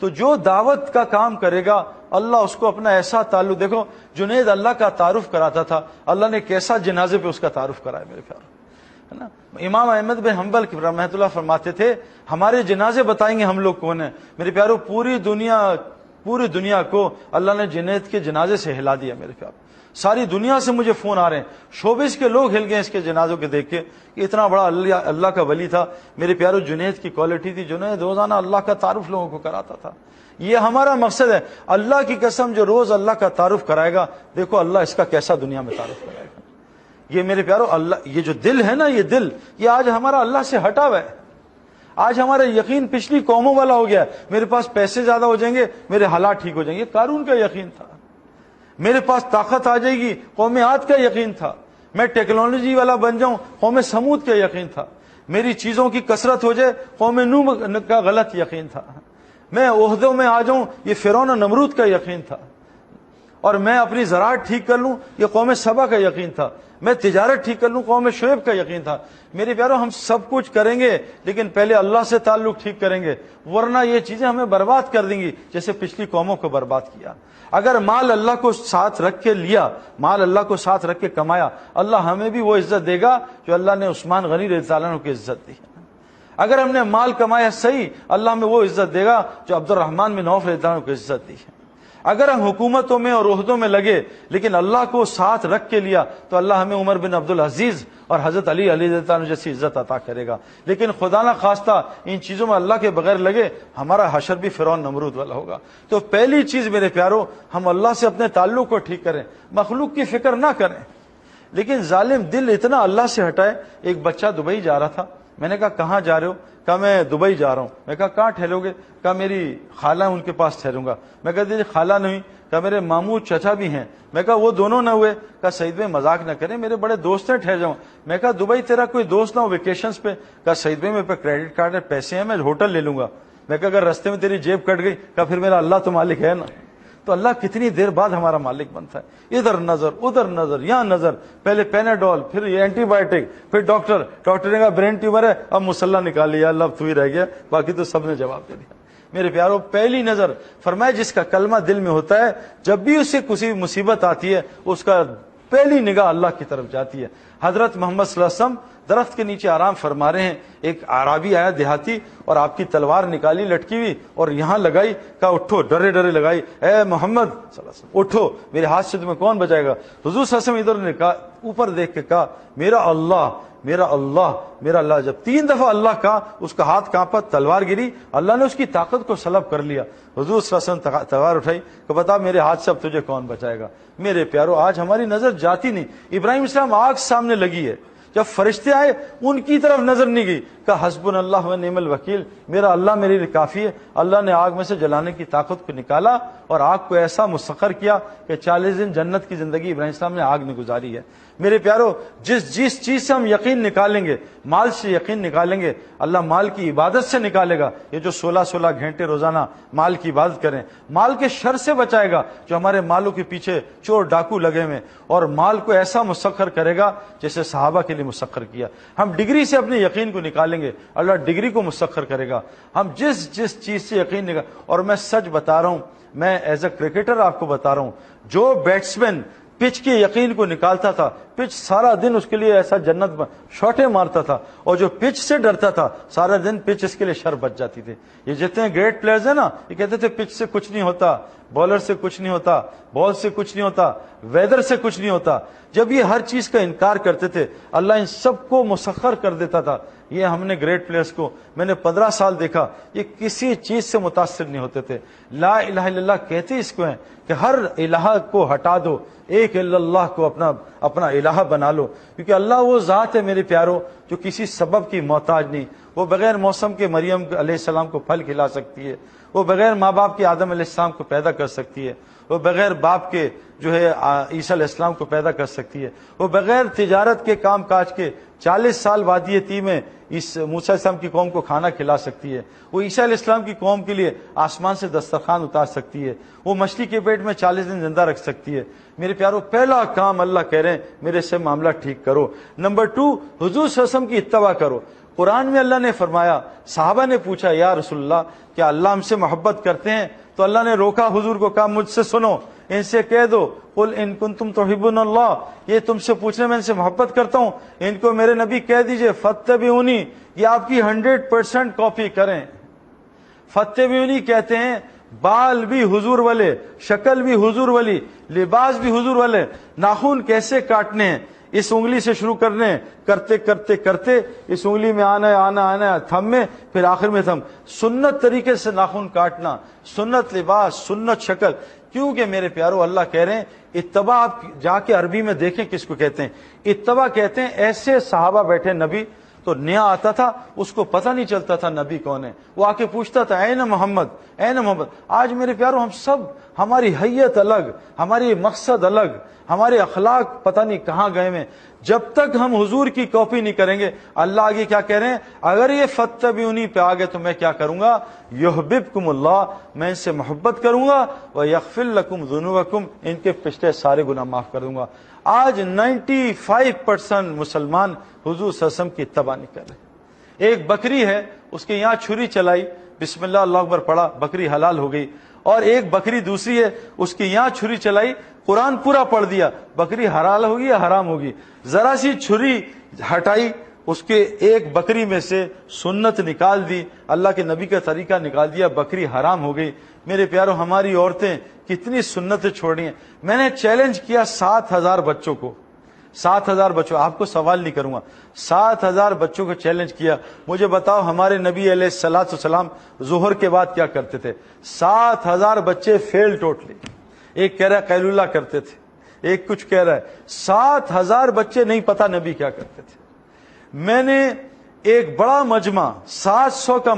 A: تو جو دعوت کا کام کرے گا اللہ اس کو اپنا ایسا تعلق. دیکھو جنید اللہ کا تعارف کراتا تھا، اللہ نے کیسا جنازے پہ اس کا تعارف کرایا میرے پیارے، ہے نا. امام احمد بن حنبل رحمۃ اللہ فرماتے تھے ہمارے جنازے بتائیں گے ہم لوگ کون ہیں. میرے پیاروں پوری دنیا کو اللہ نے جنید کے جنازے سے ہلا دیا میرے پیاروں. ساری دنیا سے مجھے فون آ رہے ہیں، شوبز کے لوگ ہل گئے اس کے جنازوں کے دیکھ کے کہ اتنا بڑا اللہ کا ولی تھا. میرے پیاروں جنید کی کوالٹی تھی، جنید روزانہ اللہ کا تعارف لوگوں کو کراتا تھا. یہ ہمارا مقصد ہے. اللہ کی قسم جو روز اللہ کا تعارف کرائے گا، دیکھو اللہ اس کا کیسا دنیا میں تعارف کرائے گا. یہ میرے پیاروں اللہ، یہ جو دل ہے نا، یہ دل یہ آج ہمارا اللہ سے ہٹا ہوا ہے. آج ہمارا یقین پچھلی قوموں والا ہو گیا ہے. میرے پاس پیسے زیادہ ہو جائیں گے، میرے حالات ٹھیک ہو جائیں گے. قارون کا یقین تھا. میرے پاس طاقت آ جائے گی، قوم عاد کا یقین تھا. میں ٹیکنالوجی والا بن جاؤں، قوم سمود کا یقین تھا. میری چیزوں کی کثرت ہو جائے، قوم نوح کا غلط یقین تھا. میں عہدوں میں آ جاؤں، یہ فرعون و نمرود کا یقین تھا. اور میں اپنی زراعت ٹھیک کر لوں، یہ قوم سبا کا یقین تھا. میں تجارت ٹھیک کر لوں، قوم شعیب کا یقین تھا. میرے پیاروں ہم سب کچھ کریں گے لیکن پہلے اللہ سے تعلق ٹھیک کریں گے، ورنہ یہ چیزیں ہمیں برباد کر دیں گی جیسے پچھلی قوموں کو برباد کیا. اگر مال اللہ کو ساتھ رکھ کے لیا، مال اللہ کو ساتھ رکھ کے کمایا، اللہ ہمیں بھی وہ عزت دے گا جو اللہ نے عثمان غنی رضی اللہ عنہ کو عزت دی. اگر ہم نے مال کمایا صحیح، اللہ ہمیں وہ عزت دے گا جو عبد الرحمن بن عوف رضی اللہ عنہ کو عزت دی. اگر ہم حکومتوں میں اور عہدوں میں لگے لیکن اللہ کو ساتھ رکھ کے لیا تو اللہ ہمیں عمر بن عبد العزیز اور حضرت علی رضی اللہ عنہ جیسی عزت عطا کرے گا. لیکن خدا نہ خواستہ ان چیزوں میں اللہ کے بغیر لگے، ہمارا حشر بھی فرعون نمرود والا ہوگا. تو پہلی چیز میرے پیاروں، ہم اللہ سے اپنے تعلق کو ٹھیک کریں، مخلوق کی فکر نہ کریں. لیکن ظالم دل اتنا اللہ سے ہٹائے. ایک بچہ دبئی جا رہا تھا، میں نے کہا کہاں جا رہے ہو؟ کہا میں دبئی جا رہا ہوں. میں کہا کہاں ٹھہرو گے؟ کہا میری خالہ ان کے پاس ٹھہروں گا. میں کہا دیجیے خالہ نہیں. کہا میرے ماموں چچا بھی ہیں. میں کہا وہ دونوں نہ ہوئے؟ کہا سعید بھائی مذاق نہ کریں، میرے بڑے دوست ہیں، ٹھہر جاؤں. میں کہا دبئی تیرا کوئی دوست نہ ہو ویکیشنز پہ؟ کہا سعید بھائی میرے پہ کریڈٹ کارڈ ہے، پیسے ہیں، میں ہوٹل لے لوں گا. میں کہا اگر رستے میں تیری جیب کٹ گئی؟ کہا پھر میرا اللہ تو مالک ہے نا. تو اللہ کتنی دیر بعد ہمارا مالک بنتا ہے. ادھر نظر ادھر نظر یہاں نظر، پہلے پیناڈول، پھر یہ اینٹی بایوٹک، پھر ڈاکٹر نے کہا برین ٹیومر ہے، اب مسلح نکال لیا، اللہ اب تو ہی رہ گیا، باقی تو سب نے جواب دے دیا. میرے پیاروں پہلی نظر فرمایا جس کا کلمہ دل میں ہوتا ہے، جب بھی اسے کسی مصیبت آتی ہے اس کا پہلی نگاہ اللہ کی طرف جاتی ہے. حضرت محمد صلی اللہ علیہ وسلم درخت کے نیچے آرام فرما رہے ہیں. ایک اعرابی آیا دیہاتی اور آپ کی تلوار نکالی لٹکی ہوئی اور یہاں لگائی. کہا اٹھو، ڈرے ڈرے لگائی. اے محمد صلی اللہ علیہ وسلم اٹھو، میرے ہاتھ سے تمہیں کون بچائے گا؟ حضور صلی اللہ علیہ وسلم ادھر نے کہا، اوپر دیکھ کے کہا میرا اللہ میرا اللہ میرا اللہ. جب 3 دفعہ اللہ کہا اس کا ہاتھ کانپا، تلوار گری، اللہ نے اس کی طاقت کو سلب کر لیا. حضور صلی اللہ علیہ وسلم تلوار اٹھائی کہ بتا میرے ہاتھ سے اب تجھے کون بچائے گا؟ میرے پیاروں آج ہماری نظر جاتی نہیں. ابراہیم السلام آگ سامنے لگی ہے، جب فرشتے آئے ان کی طرف نظر نہیں گئی، کہا حسبنا اللہ و نعم الوکیل، میرا اللہ میرے لیے کافی ہے۔ اللہ نے آگ میں سے جلانے کی طاقت کو نکالا اور آگ کو ایسا مسخر کیا کہ 40 دن جنت کی زندگی ابراہیم السلام نے آگ میں گزاری ہے۔ میرے پیارو، جس چیز سے ہم یقین نکالیں گے، مال سے یقین نکالیں گے، اللہ مال کی عبادت سے نکالے گا۔ یہ جو 16 گھنٹے روزانہ مال کی عبادت کریں، مال کے شر سے بچائے گا جو ہمارے مالوں کے پیچھے چور ڈاکو لگے ہوئے، اور مال کو ایسا مسخر کرے گا جیسے صحابہ کے لیے مسخر کیا۔ ہم ڈگری سے اپنے یقین کو نکالیں گے، اللہ ڈگری کو مسخر کرے گا۔ ہم جس چیز سے یقین نکال، اور میں سچ بتا رہا ہوں، میں ایز اے کرکٹر آپ کو بتا رہا ہوں، جو بیٹسمین پچ کے یقین کو نکالتا تھا، پچ سارا دن اس کے لیے ایسا جنت شاٹیں مارتا تھا، اور جو پچ سے ڈرتا تھا سارا دن پچ اس کے لیے شر بچ جاتی تھی۔ یہ جتنے گریٹ پلیئرز ہیں نا، یہ کہتے تھے پچ سے کچھ نہیں ہوتا، بالر سے کچھ نہیں ہوتا، بال سے کچھ نہیں ہوتا، ویدر سے کچھ نہیں ہوتا۔ جب یہ ہر چیز کا انکار کرتے تھے، اللہ ان سب کو مسخر کر دیتا تھا۔ یہ ہم نے گریٹ پلیئرز کو میں نے 15 سال دیکھا، یہ کسی چیز سے متاثر نہیں ہوتے تھے۔ لا الہ الا اللہ کہتے اس کو ہیں کہ ہر الہ کو ہٹا دو، ایک اللہ کو اپنا الہ بنا لو، کیونکہ اللہ وہ ذات ہے میرے پیارو جو کسی سبب کی محتاج نہیں۔ وہ بغیر موسم کے مریم علیہ السلام کو پھل کھلا سکتی ہے، وہ بغیر ماں باپ کے آدم علیہ السلام کو پیدا کر سکتی ہے، وہ بغیر باپ کے جو ہے عیسیٰ علیہ السلام کو پیدا کر سکتی ہے، وہ بغیر تجارت کے کام کاج کے 40 سال وادی تیہ میں اس موسیٰ علیہ السلام کی قوم کو کھانا کھلا سکتی ہے، وہ عیسیٰ علیہ السلام کی قوم کے لیے آسمان سے دسترخوان اتار سکتی ہے، وہ مچھلی کے پیٹ میں 40 دن زندہ رکھ سکتی ہے۔ میرے پیارو، پہلا کام اللہ کہہ رہے ہیں میرے سے معاملہ ٹھیک کرو۔ نمبر 2، حضور صلی اللہ علیہ وسلم کی اتباع کرو۔ قرآن میں اللہ نے فرمایا، صحابہ نے پوچھا یا رسول اللہ کیا اللہ ہم سے محبت کرتے ہیں؟ تو اللہ نے روکا حضور کو، کہا مجھ سے سنو، ان سے کہہ دو قل ان کنتم تحبون اللہ، یہ تم سے پوچھنے میں ان سے محبت کرتا ہوں، ان کو میرے نبی کہہ دیجئے فاتبعونی، یہ آپ کی 100% کاپی کریں۔ فاتبعونی کہتے ہیں بال بھی حضور والے، شکل بھی حضور والی، لباس بھی حضور والے، ناخن کیسے کاٹنے ہیں، اس انگلی سے شروع کرنے، کرتے کرتے کرتے اس انگلی میں آنا تھم میں، پھر آخر میں تھم، سنت طریقے سے ناخن کاٹنا، سنت لباس، سنت شکل۔ کیونکہ میرے پیارو اللہ کہہ رہے ہیں اتباع، آپ جا کے عربی میں دیکھیں کس کو کہتے ہیں، اتباع کہتے ہیں ایسے صحابہ بیٹھے، نبی تو نیا آتا تھا، اس کو پتہ نہیں چلتا تھا نبی کون ہے، وہ آ کے پوچھتا تھا این محمد، این محمد۔ آج میرے پیارو ہم سب، ہماری حیت الگ، ہماری مقصد الگ، ہمارے اخلاق پتہ نہیں کہاں گئے میں۔ جب تک ہم حضور کی کاپی نہیں کریں گے، اللہ آگے کیا کہہ رہے ہیں، اگر یہ فاتبعونی پہ آگے تو میں کیا کروں گا، یحببکم اللہ، میں ان سے محبت کروں گا، ویغفر لکم ذنوبکم، ان کے پچھلے سارے گناہ معاف کر دوں گا۔ آج 95% مسلمان حضور صلی اللہ علیہ وسلم کی اتباع نہیں کر رہے۔ ایک بکری ہے، اس کے یہاں چھری چلائی، بسم اللہ اللہ اکبر پڑھا، بکری حلال ہو گئی، اور ایک بکری دوسری ہے، اس کے یہاں چھری چلائی، قرآن پورا پڑھ دیا، بکری حلال ہوگی یا حرام ہوگی؟ ذرا سی چھری ہٹائی، اس کے ایک بکری میں سے سنت نکال دی، اللہ کے نبی کا طریقہ نکال دیا، بکری حرام ہو گئی۔ میرے پیارو، ہماری عورتیں کتنی سنتیں چھوڑی ہیں۔ میں نے چیلنج کیا 7000 بچوں کو، 7000 بچوں، آپ کو سوال نہیں کروں گا، 7000 بچوں کو چیلنج کیا، مجھے بتاؤ ہمارے نبی علیہ الصلوۃ والسلام ظہر کے بعد کیا کرتے تھے؟ 7000 بچے فیل ٹوٹلی، ایک کہہ رہا ہے قیلولہ کرتے تھے، ایک کچھ کہہ رہا ہے، 7000 بچے نہیں پتا نبی کیا کرتے تھے۔ میں نے ایک بڑا مجمع، 700 کا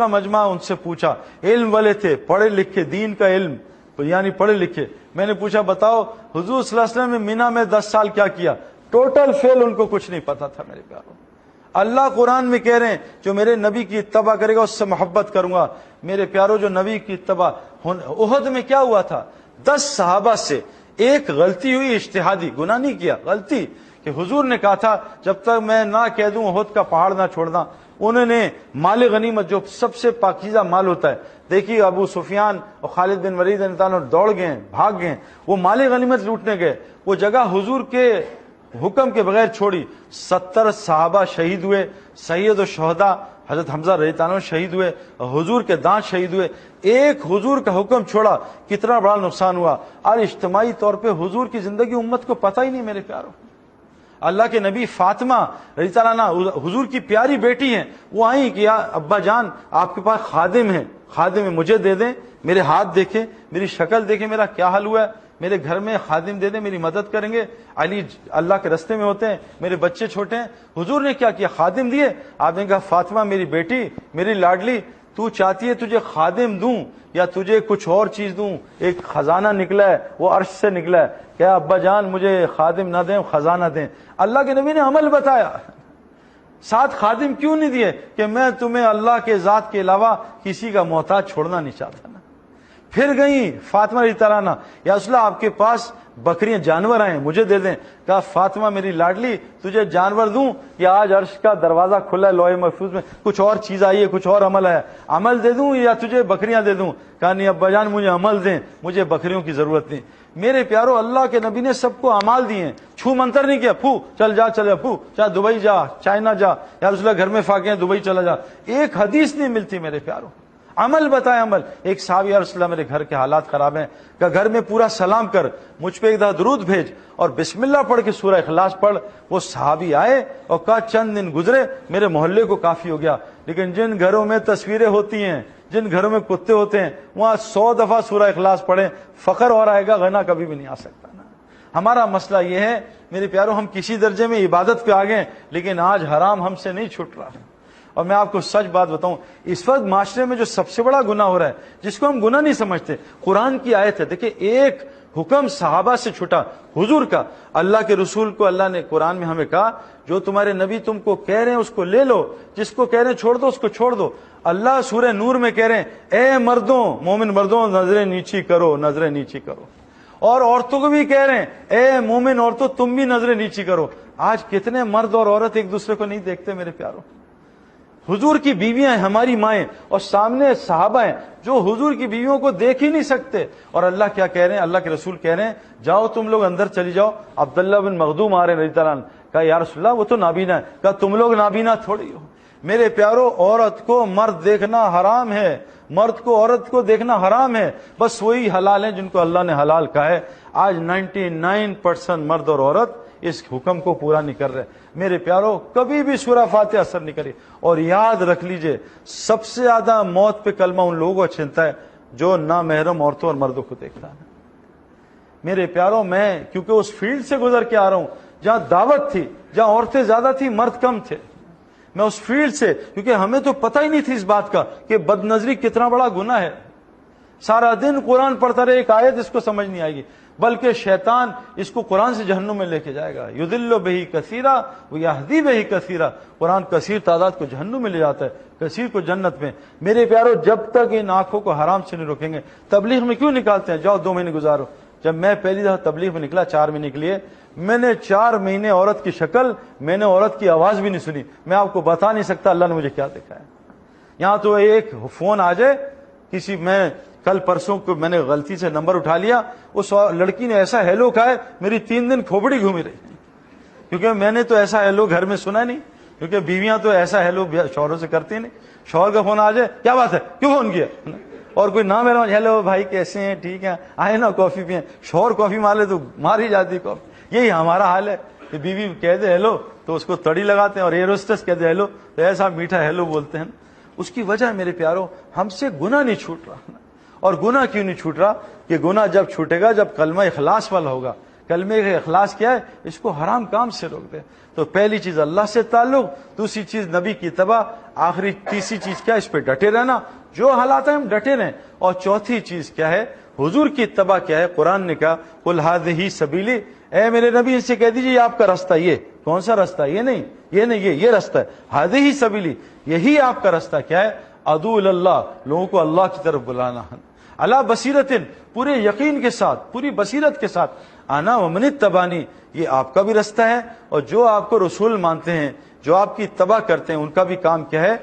A: مجمع ان سے پوچھا، علم والے تھے، پڑھے لکھے، دین کا علم یعنی پڑھے لکھے۔ میں نے پوچھا بتاؤ حضور صلی اللہ علیہ وسلم نے مینا میں 10 سال کیا کیا؟ ٹوٹل فیل، ان کو کچھ نہیں پتا تھا میرے پیاروں۔ اللہ قرآن میں کہہ رہے ہیں جو میرے نبی کی اتباع کرے گا اس سے محبت کروں گا۔ میرے پیاروں، جو نبی کی اتباع، احد میں کیا ہوا تھا؟ 10 صحابہ سے ایک غلطی ہوئی، اجتہادی، گناہ نہیں کیا، غلطی، کہ حضور نے کہا تھا جب تک میں نہ کہہ دوں احد کا پہاڑ نہ چھوڑنا۔ انہوں نے مال غنیمت، جو سب سے پاکیزہ مال ہوتا ہے، دیکھیے ابو سفیان اور خالد بن ولید دوڑ گئے، بھاگ گئے، وہ مال غنیمت لوٹنے گئے، وہ جگہ حضور کے حکم کے بغیر چھوڑی۔ 70 صحابہ شہید ہوئے، سید الشہداء حضرت حمزہ رضی اللہ عنہ شہید ہوئے، حضور کے دانت شہید ہوئے۔ ایک حضور کا حکم چھوڑا، کتنا بڑا نقصان ہوا۔ اور اجتماعی طور پہ حضور کی زندگی امت کو پتہ ہی نہیں میرے پیاروں۔ اللہ کے نبی فاطمہ رضی اللہ عنہ حضور کی پیاری بیٹی ہیں، وہ آئیں کہ یا ابا جان آپ کے پاس خادم ہے، مجھے دے دیں، میرے ہاتھ دیکھیں، میری شکل دیکھیں، میرا کیا حال ہوا ہے۔ میرے گھر میں خادم دے دیں، میری مدد کریں گے. علی اللہ کے رستے میں ہوتے ہیں، میرے بچے چھوٹے ہیں. حضور نے کیا کیا؟ خادم دیے. آپ نے کہا فاطمہ میری بیٹی، میری لاڈلی، تو چاہتی ہے تجھے خادم دوں یا تجھے کچھ اور چیز دوں؟ ایک خزانہ نکلا ہے، وہ عرش سے نکلا ہے. کیا ابا جان مجھے خادم نہ دیں، خزانہ دیں؟ اللہ کے نبی نے عمل بتایا. ساتھ خادم کیوں نہیں دیے؟ کہ میں تمہیں اللہ کے ذات کے علاوہ کسی کا محتاج چھوڑنا نہیں چاہتا نا. پھر گئی فاطمہ رضی اللہ عنہ، یا رسول اللہ آپ کے پاس بکریاں جانور آئے مجھے دے دیں. کہا فاطمہ میری لاڈلی تجھے جانور دوں یا آج عرش کا دروازہ کھلا ہے لوح محفوظ میں کچھ اور چیز آئی ہے، کچھ اور عمل ہے، عمل دے دوں یا تجھے بکریاں دے دوں؟ کہا نہیں ابا جان مجھے عمل دیں، مجھے بکریوں کی ضرورت نہیں. میرے پیارو اللہ کے نبی نے سب کو اعمال دیے ہیں، چھو منتر نہیں کیا. پھو چل جا، چل جا پھو، چاہے دبئی جا، چائنا جا، یا رسول اللہ گھر میں فاقے ہیں دبئی چلا جا. ایک حدیث نہیں ملتی میرے پیارو. عمل بتائے عمل. ایک صحابی یا رسول اللہ میرے گھر کے حالات خراب ہیں، کہ گھر میں پورا سلام کر، مجھ پہ ایک درود بھیج اور بسم اللہ پڑھ کے سورہ اخلاص پڑھ. وہ صحابی آئے اور کہا چند دن گزرے میرے محلے کو کافی ہو گیا، لیکن جن گھروں میں تصویریں ہوتی ہیں، جن گھروں میں کتے ہوتے ہیں، وہاں 100 دفعہ سورہ اخلاص پڑھیں، فقر اور آئے گا، غنا کبھی بھی نہیں آ سکتا نا. ہمارا مسئلہ یہ ہے میرے پیارو، ہم کسی درجے میں عبادت پہ آ گئے لیکن آج حرام ہم سے نہیں چھوٹ رہا. اور میں آپ کو سچ بات بتاؤں، اس وقت معاشرے میں جو سب سے بڑا گناہ ہو رہا ہے، جس کو ہم گناہ نہیں سمجھتے، قرآن کی آیت ہے. دیکھیں ایک حکم صحابہ سے چھوٹا، حضور کا. اللہ کے رسول کو اللہ نے قرآن میں ہمیں کہا جو تمہارے نبی تم کو کہہ رہے ہیں اس کو لے لو، جس کو کہہ رہے ہیں چھوڑ دو اس کو چھوڑ دو. اللہ سورہ نور میں کہہ رہے ہیں اے مردوں، مومن مردوں نظریں نیچی کرو، نظریں نیچی کرو. اور عورتوں کو بھی کہہ رہے ہیں اے مومن عورتوں تم بھی نظریں نیچی کرو. آج کتنے مرد اور عورت ایک دوسرے کو نہیں دیکھتے میرے پیاروں. حضور کی بیویاں ہیں، ہماری مائیں، اور سامنے صحابہ ہیں جو حضور کی بیویوں کو دیکھ ہی نہیں سکتے. اور اللہ کیا کہہ رہے ہیں؟ اللہ کے رسول کہہ رہے ہیں جاؤ تم لوگ اندر چلی جاؤ. عبداللہ بن مخدوم آ رہے ہیں رضی اللہ عنہ. کہا یا رسول اللہ وہ تو نابینا ہے. کہا تم لوگ نابینا تھوڑی ہو. میرے پیارو عورت کو مرد دیکھنا حرام ہے، مرد کو عورت کو دیکھنا حرام ہے. بس وہی حلال ہیں جن کو اللہ نے حلال کہا ہے. آج 99% مرد اور عورت اس حکم کو پورا نہیں کر رہے. میرے پیارو کبھی بھی سورہ فاتحہ اثر نہیں کری. اور یاد رکھ لیجئے سب سے زیادہ موت پہ کلمہ ان لوگوں کو چھنتا ہے جو نامحرم عورتوں اور مردوں کو دیکھتا ہے. میرے پیارو میں کیونکہ اس فیلڈ سے گزر کے آ رہا ہوں جہاں دعوت تھی، جہاں عورتیں زیادہ تھی مرد کم تھے. میں اس فیلڈ سے، کیونکہ ہمیں تو پتہ ہی نہیں تھی اس بات کا کہ بد نظری کتنا بڑا گناہ ہے. سارا دن قرآن پڑھتا رہے، ایک آیت اس کو سمجھ نہیں آئے گی، بلکہ شیطان اس کو قرآن سے جہنم میں لے کے جائے گا. یضل بہ کثیرا ویہدی بہ کثیرا. قرآن کثیر تعداد کو جہنم میں لے جاتا ہے، کثیر کو جنت میں. میرے پیارو جب تک ان آنکھوں کو حرام سے نہیں روکیں گے. تبلیغ میں کیوں نکالتے ہیں؟ جاؤ 2 مہینے گزارو. جب میں پہلی دفعہ تبلیغ میں نکلا 4 مہینے کے لیے، میں نے 4 مہینے عورت کی شکل، میں نے عورت کی آواز بھی نہیں سنی. میں آپ کو بتا نہیں سکتا اللہ نے مجھے کیا دکھایا. یہاں تو ایک فون آ جائے کسی، میں کل پرسوں کو میں نے غلطی سے نمبر اٹھا لیا، اس لڑکی نے ایسا ہیلو کہا ہے میری 3 دن کھوپڑی گھومی رہی، کیونکہ میں نے تو ایسا ہیلو گھر میں سنا نہیں. کیونکہ بیویاں تو ایسا ہیلو شوہروں سے کرتی نہیں. شوہر کا فون آ جائے کیا بات ہے، کیوں فون کیا، اور کوئی نہ میرا ہیلو بھائی کیسے ہیں، ٹھیک ہے آئے نا کافی پئیں. شوہر کافی مارے تو مار ہی جاتی کافی. یہی ہمارا حال ہے کہ بیوی کہہ دے ہیلو تو اس کو تڑی لگاتے ہیں، اور ایئر ہوسٹس کہہ دے ہیلو تو ایسا میٹھا ہیلو بولتے ہیں. اس کی وجہ میرے پیارو ہم سے گناہ نہیں چھوٹ رہا. اور گناہ کیوں نہیں چھوٹ رہا؟ کہ گناہ جب چھوٹے گا جب کلمہ اخلاص والا ہوگا. کلمہ کا اخلاص کیا ہے؟ اس کو حرام کام سے روک دے. تو پہلی چیز اللہ سے تعلق، دوسری چیز نبی کی اتباع، آخری تیسری چیز کیا؟ اس پہ ڈٹے رہنا، جو حالات ہیں ہم ڈٹے رہیں. اور چوتھی چیز کیا ہے؟ حضور کی اتباع کیا ہے؟ قرآن نے کہا قل ھذہ سبیلی، اے میرے نبی ان سے کہہ دیجیے یہ آپ کا راستہ. یہ کون سا راستہ؟ یہ نہیں، یہ نہیں، یہ راستہ ہے. ھذہ سبیلی، یہی آپ کا راستہ. کیا ہے؟ ادعو الی اللہ، لوگوں کو اللہ کی طرف بلانا. علی بصیرتن، پورے یقین کے ساتھ، پوری بصیرت کے ساتھ. انا ومن اتبعنی، یہ آپ کا بھی راستہ ہے. اور جو آپ کو رسول مانتے ہیں، جو آپ کی اتباع کرتے ہیں، ان کا بھی کام کیا ہے؟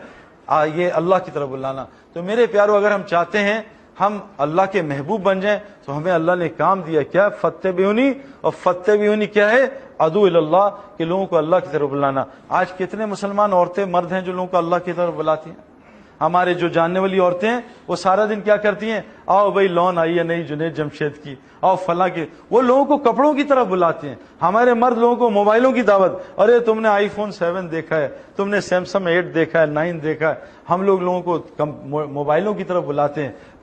A: یہ اللہ کی طرف بلانا. تو میرے پیارو اگر ہم چاہتے ہیں ہم اللہ کے محبوب بن جائیں تو ہمیں اللہ نے کام دیا کیا؟ فاتبعونی. اور فاتبعونی کیا ہے؟ ادعو الی اللہ، کہ لوگوں کو اللہ کی طرف بلانا. آج کتنے مسلمان عورتیں مرد ہیں جو لوگوں کو اللہ کی طرف بلاتی ہیں؟ ہمارے جو جاننے والی عورتیں ہیں وہ سارا دن کیا کرتی ہیں؟ آؤ بھائی لون آئی ہے نئی جنید جمشید کی، آؤ فلاں کی. وہ لوگوں کو کپڑوں کی طرف بلاتے ہیں. ہمارے مرد لوگوں کو موبائلوں کی دعوت، ارے تم نے آئی فون 7 دیکھا ہے، تم نے سیمسنگ 8 دیکھا ہے، 9 دیکھا ہے. ہم لوگوں کو موبائلوں کی طرف بلاتے ہیں.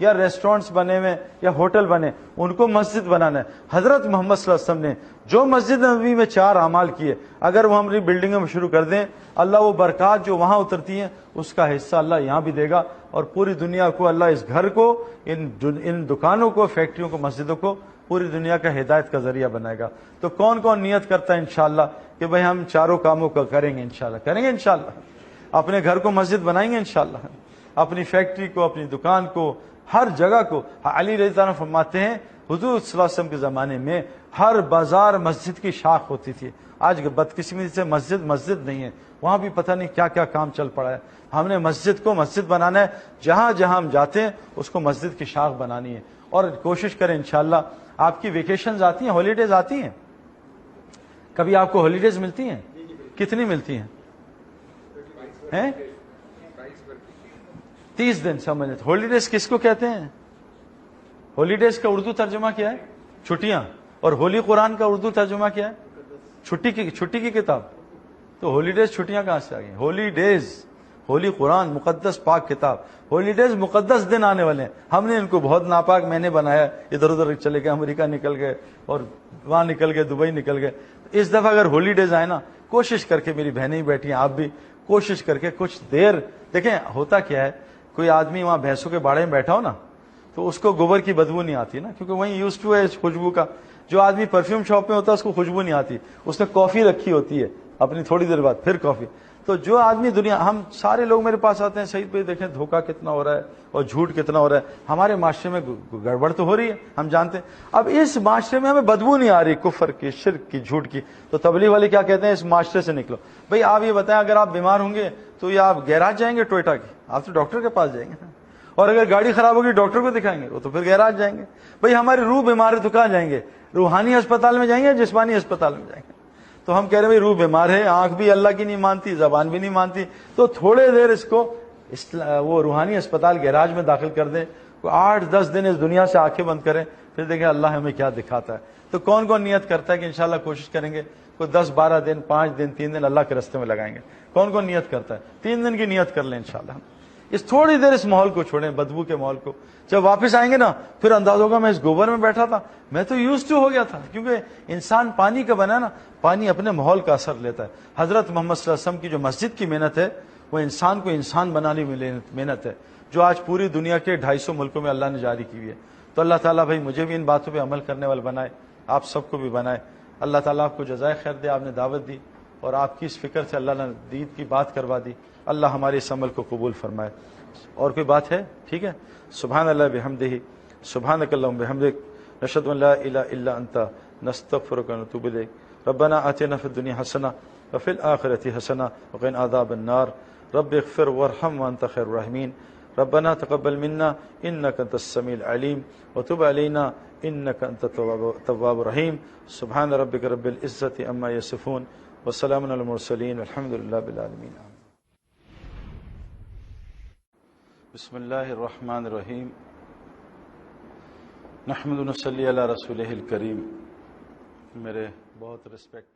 A: یا ریسٹورینٹس بنے ہوئے یا ہوٹل بنے، ان کو مسجد بنانا ہے۔ حضرت محمد صلی اللہ علیہ وسلم نے جو مسجد نبوی میں 4 اعمال کیے، اگر وہ ہماری بلڈنگوں میں شروع کر دیں، اللہ وہ برکات جو وہاں اترتی ہیں اس کا حصہ اللہ یہاں بھی دے گا، اور پوری دنیا کو اللہ اس گھر کو، ان دکانوں کو، فیکٹریوں کو، مسجدوں کو پوری دنیا کا ہدایت کا ذریعہ بنائے گا۔ تو کون کون نیت کرتا ہے انشاءاللہ کہ بھئی ہم چاروں کاموں کو کریں گے، انشاءاللہ کریں گے، انشاءاللہ اپنے گھر کو مسجد بنائیں گے، انشاءاللہ اپنی فیکٹری کو، اپنی دکان کو، ہر جگہ کو۔ علی رضی اللہ عنہ فرماتے ہیں حضور صلی اللہ علیہ وسلم کے زمانے میں ہر بازار مسجد کی شاخ ہوتی تھی۔ آج بدقسمتی سے مسجد نہیں ہے، وہاں بھی پتہ نہیں کیا کیا کام چل پڑا ہے۔ ہم نے مسجد کو مسجد بنانا ہے، جہاں جہاں ہم جاتے ہیں اس کو مسجد کی شاخ بنانی ہے، اور کوشش کریں انشاءاللہ۔ آپ کی ویکیشنز آتی ہیں، ہالیڈیز آتی ہیں، کبھی آپ کو ہالیڈیز ملتی ہیں؟ کتنی ملتی ہیں؟ 30 دن سمجھیں۔ ہالیڈیز کس کو کہتے ہیں؟ ہالیڈیز کا اردو ترجمہ کیا ہے؟ چھٹیاں۔ اور ہولی قرآن کا اردو ترجمہ کیا ہے؟ چھٹی کی کتاب۔ تو ہالیڈیز چھٹیاں کہاں سے آ گئی؟ ہالیڈیز، ہولی قرآن مقدس پاک کتاب، ہالیڈیز مقدس دن آنے والے ہیں، ہم نے ان کو بہت ناپاک میں نے بنایا، ادھر ادھر چلے گئے، امریکہ نکل گئے اور وہاں نکل گئے، دبئی نکل گئے۔ اس دفعہ اگر ہالیڈیز آئے نا، کوشش کر کے، میری بہنیں بیٹھی ہیں، آپ بھی کوشش کر کے کچھ دیر دیکھیں۔ ہوتا کیا ہے، کوئی آدمی وہاں بھینسوں کے باڑے میں بیٹھا ہو نا، تو اس کو گوبر کی بدبو نہیں آتی نا، کیونکہ وہیں یوز ٹو ہے اس خوشبو کا۔ جو آدمی پرفیوم شاپ میں ہوتا ہے اس کو خوشبو نہیں آتی، اس نے کافی رکھی ہوتی ہے اپنی، تھوڑی دیر بعد پھر کافی۔ تو جو آدمی ہم سارے لوگ میرے پاس آتے ہیں، سعید بھائی دیکھیں دھوکہ کتنا ہو رہا ہے اور جھوٹ کتنا ہو رہا ہے، ہمارے معاشرے میں گڑبڑ تو ہو رہی ہے، ہم جانتے ہیں۔ اب اس معاشرے میں ہمیں بدبو نہیں آ رہی کفر کی، شرک کی، جھوٹ کی، تو تبلیغ والے کیا کہتے ہیں؟ اس معاشرے سے نکلو۔ بھئی آپ یہ بتائیں، اگر آپ بیمار ہوں گے تو یہ آپ گیراج جائیں گے ٹوئیٹا کی؟ آپ تو ڈاکٹر کے پاس جائیں گے، اور اگر گاڑی خراب ہوگی ڈاکٹر کو دکھائیں گے، وہ تو پھر گیراج جائیں گے۔ بھئی ہماری روح بیمار ہے تو کہاں جائیں گے؟ روحانی ہسپتال میں جائیں گے، جسمانی ہسپتال میں جائیں گے؟ تو ہم کہہ رہے ہیں روح بیمار ہے، آنکھ بھی اللہ کی نہیں مانتی، زبان بھی نہیں مانتی، تو تھوڑے دیر اس کو وہ روحانی ہسپتال گیراج میں داخل کر دیں، 8-10 دن اس دنیا سے آنکھیں بند کریں، پھر دیکھیں اللہ ہمیں کیا دکھاتا ہے۔ تو کون کون نیت کرتا ہے کہ انشاءاللہ کوشش کریں گے؟ کوئی 10-12 دن، 5 دن، 3 دن اللہ کے راستے میں لگائیں گے؟ کون کون نیت کرتا ہے؟ 3 دن کی نیت کر لیں انشاءاللہ۔ اس تھوڑی دیر اس ماحول کو چھوڑیں، بدبو کے ماحول کو۔ جب واپس آئیں گے نا، پھر انداز ہوگا میں اس گوبر میں بیٹھا تھا، میں تو یوز ٹو ہو گیا تھا، کیونکہ انسان پانی کا بنا نا، پانی اپنے ماحول کا اثر لیتا ہے۔ حضرت محمد صلی اللہ علیہ وسلم کی جو مسجد کی محنت ہے، وہ انسان کو انسان بنانے میں محنت ہے، جو آج پوری دنیا کے 250 ملکوں میں اللہ نے جاری کی ہوئی ہے۔ تو اللہ تعالیٰ بھائی مجھے بھی ان باتوں پہ عمل کرنے والا بنائے، آپ سب کو بھی بنائے۔ اللہ تعالیٰ آپ کو جزائے خیر دے، آپ نے دعوت دی اور آپ کی اس فکر سے اللہ نے دین کی بات کروا دی۔ اللہ ہمارے اس عمل کو قبول فرمائے۔ اور کوئی بات ہے؟ ٹھیک ہے۔ سبحان اللہ بحمدہ، سبحانک اللہم بحمدک، نشہد ان لا الہ الا انت، نستغفرک ونتوب الیک۔ ربنا آتنا فی الدنیا حسنہ وفی الآخرۃ حسنہ وقنا عذاب النار۔ رب اغفر وارحم وانت خیر الراحمین۔ ربنا تقبل منا انک انت السمیع العلیم وتب علینا انک انت التواب الرحیم۔ سبحان ربک رب العزۃ عما یصفون وسلام علی المرسلین والحمد للہ رب العالمین۔ بسم اللہ الرحمن الرحیم۔ نحمد و نصلی علی رسولہ الکریم۔ میرے بہت ریسپیکٹ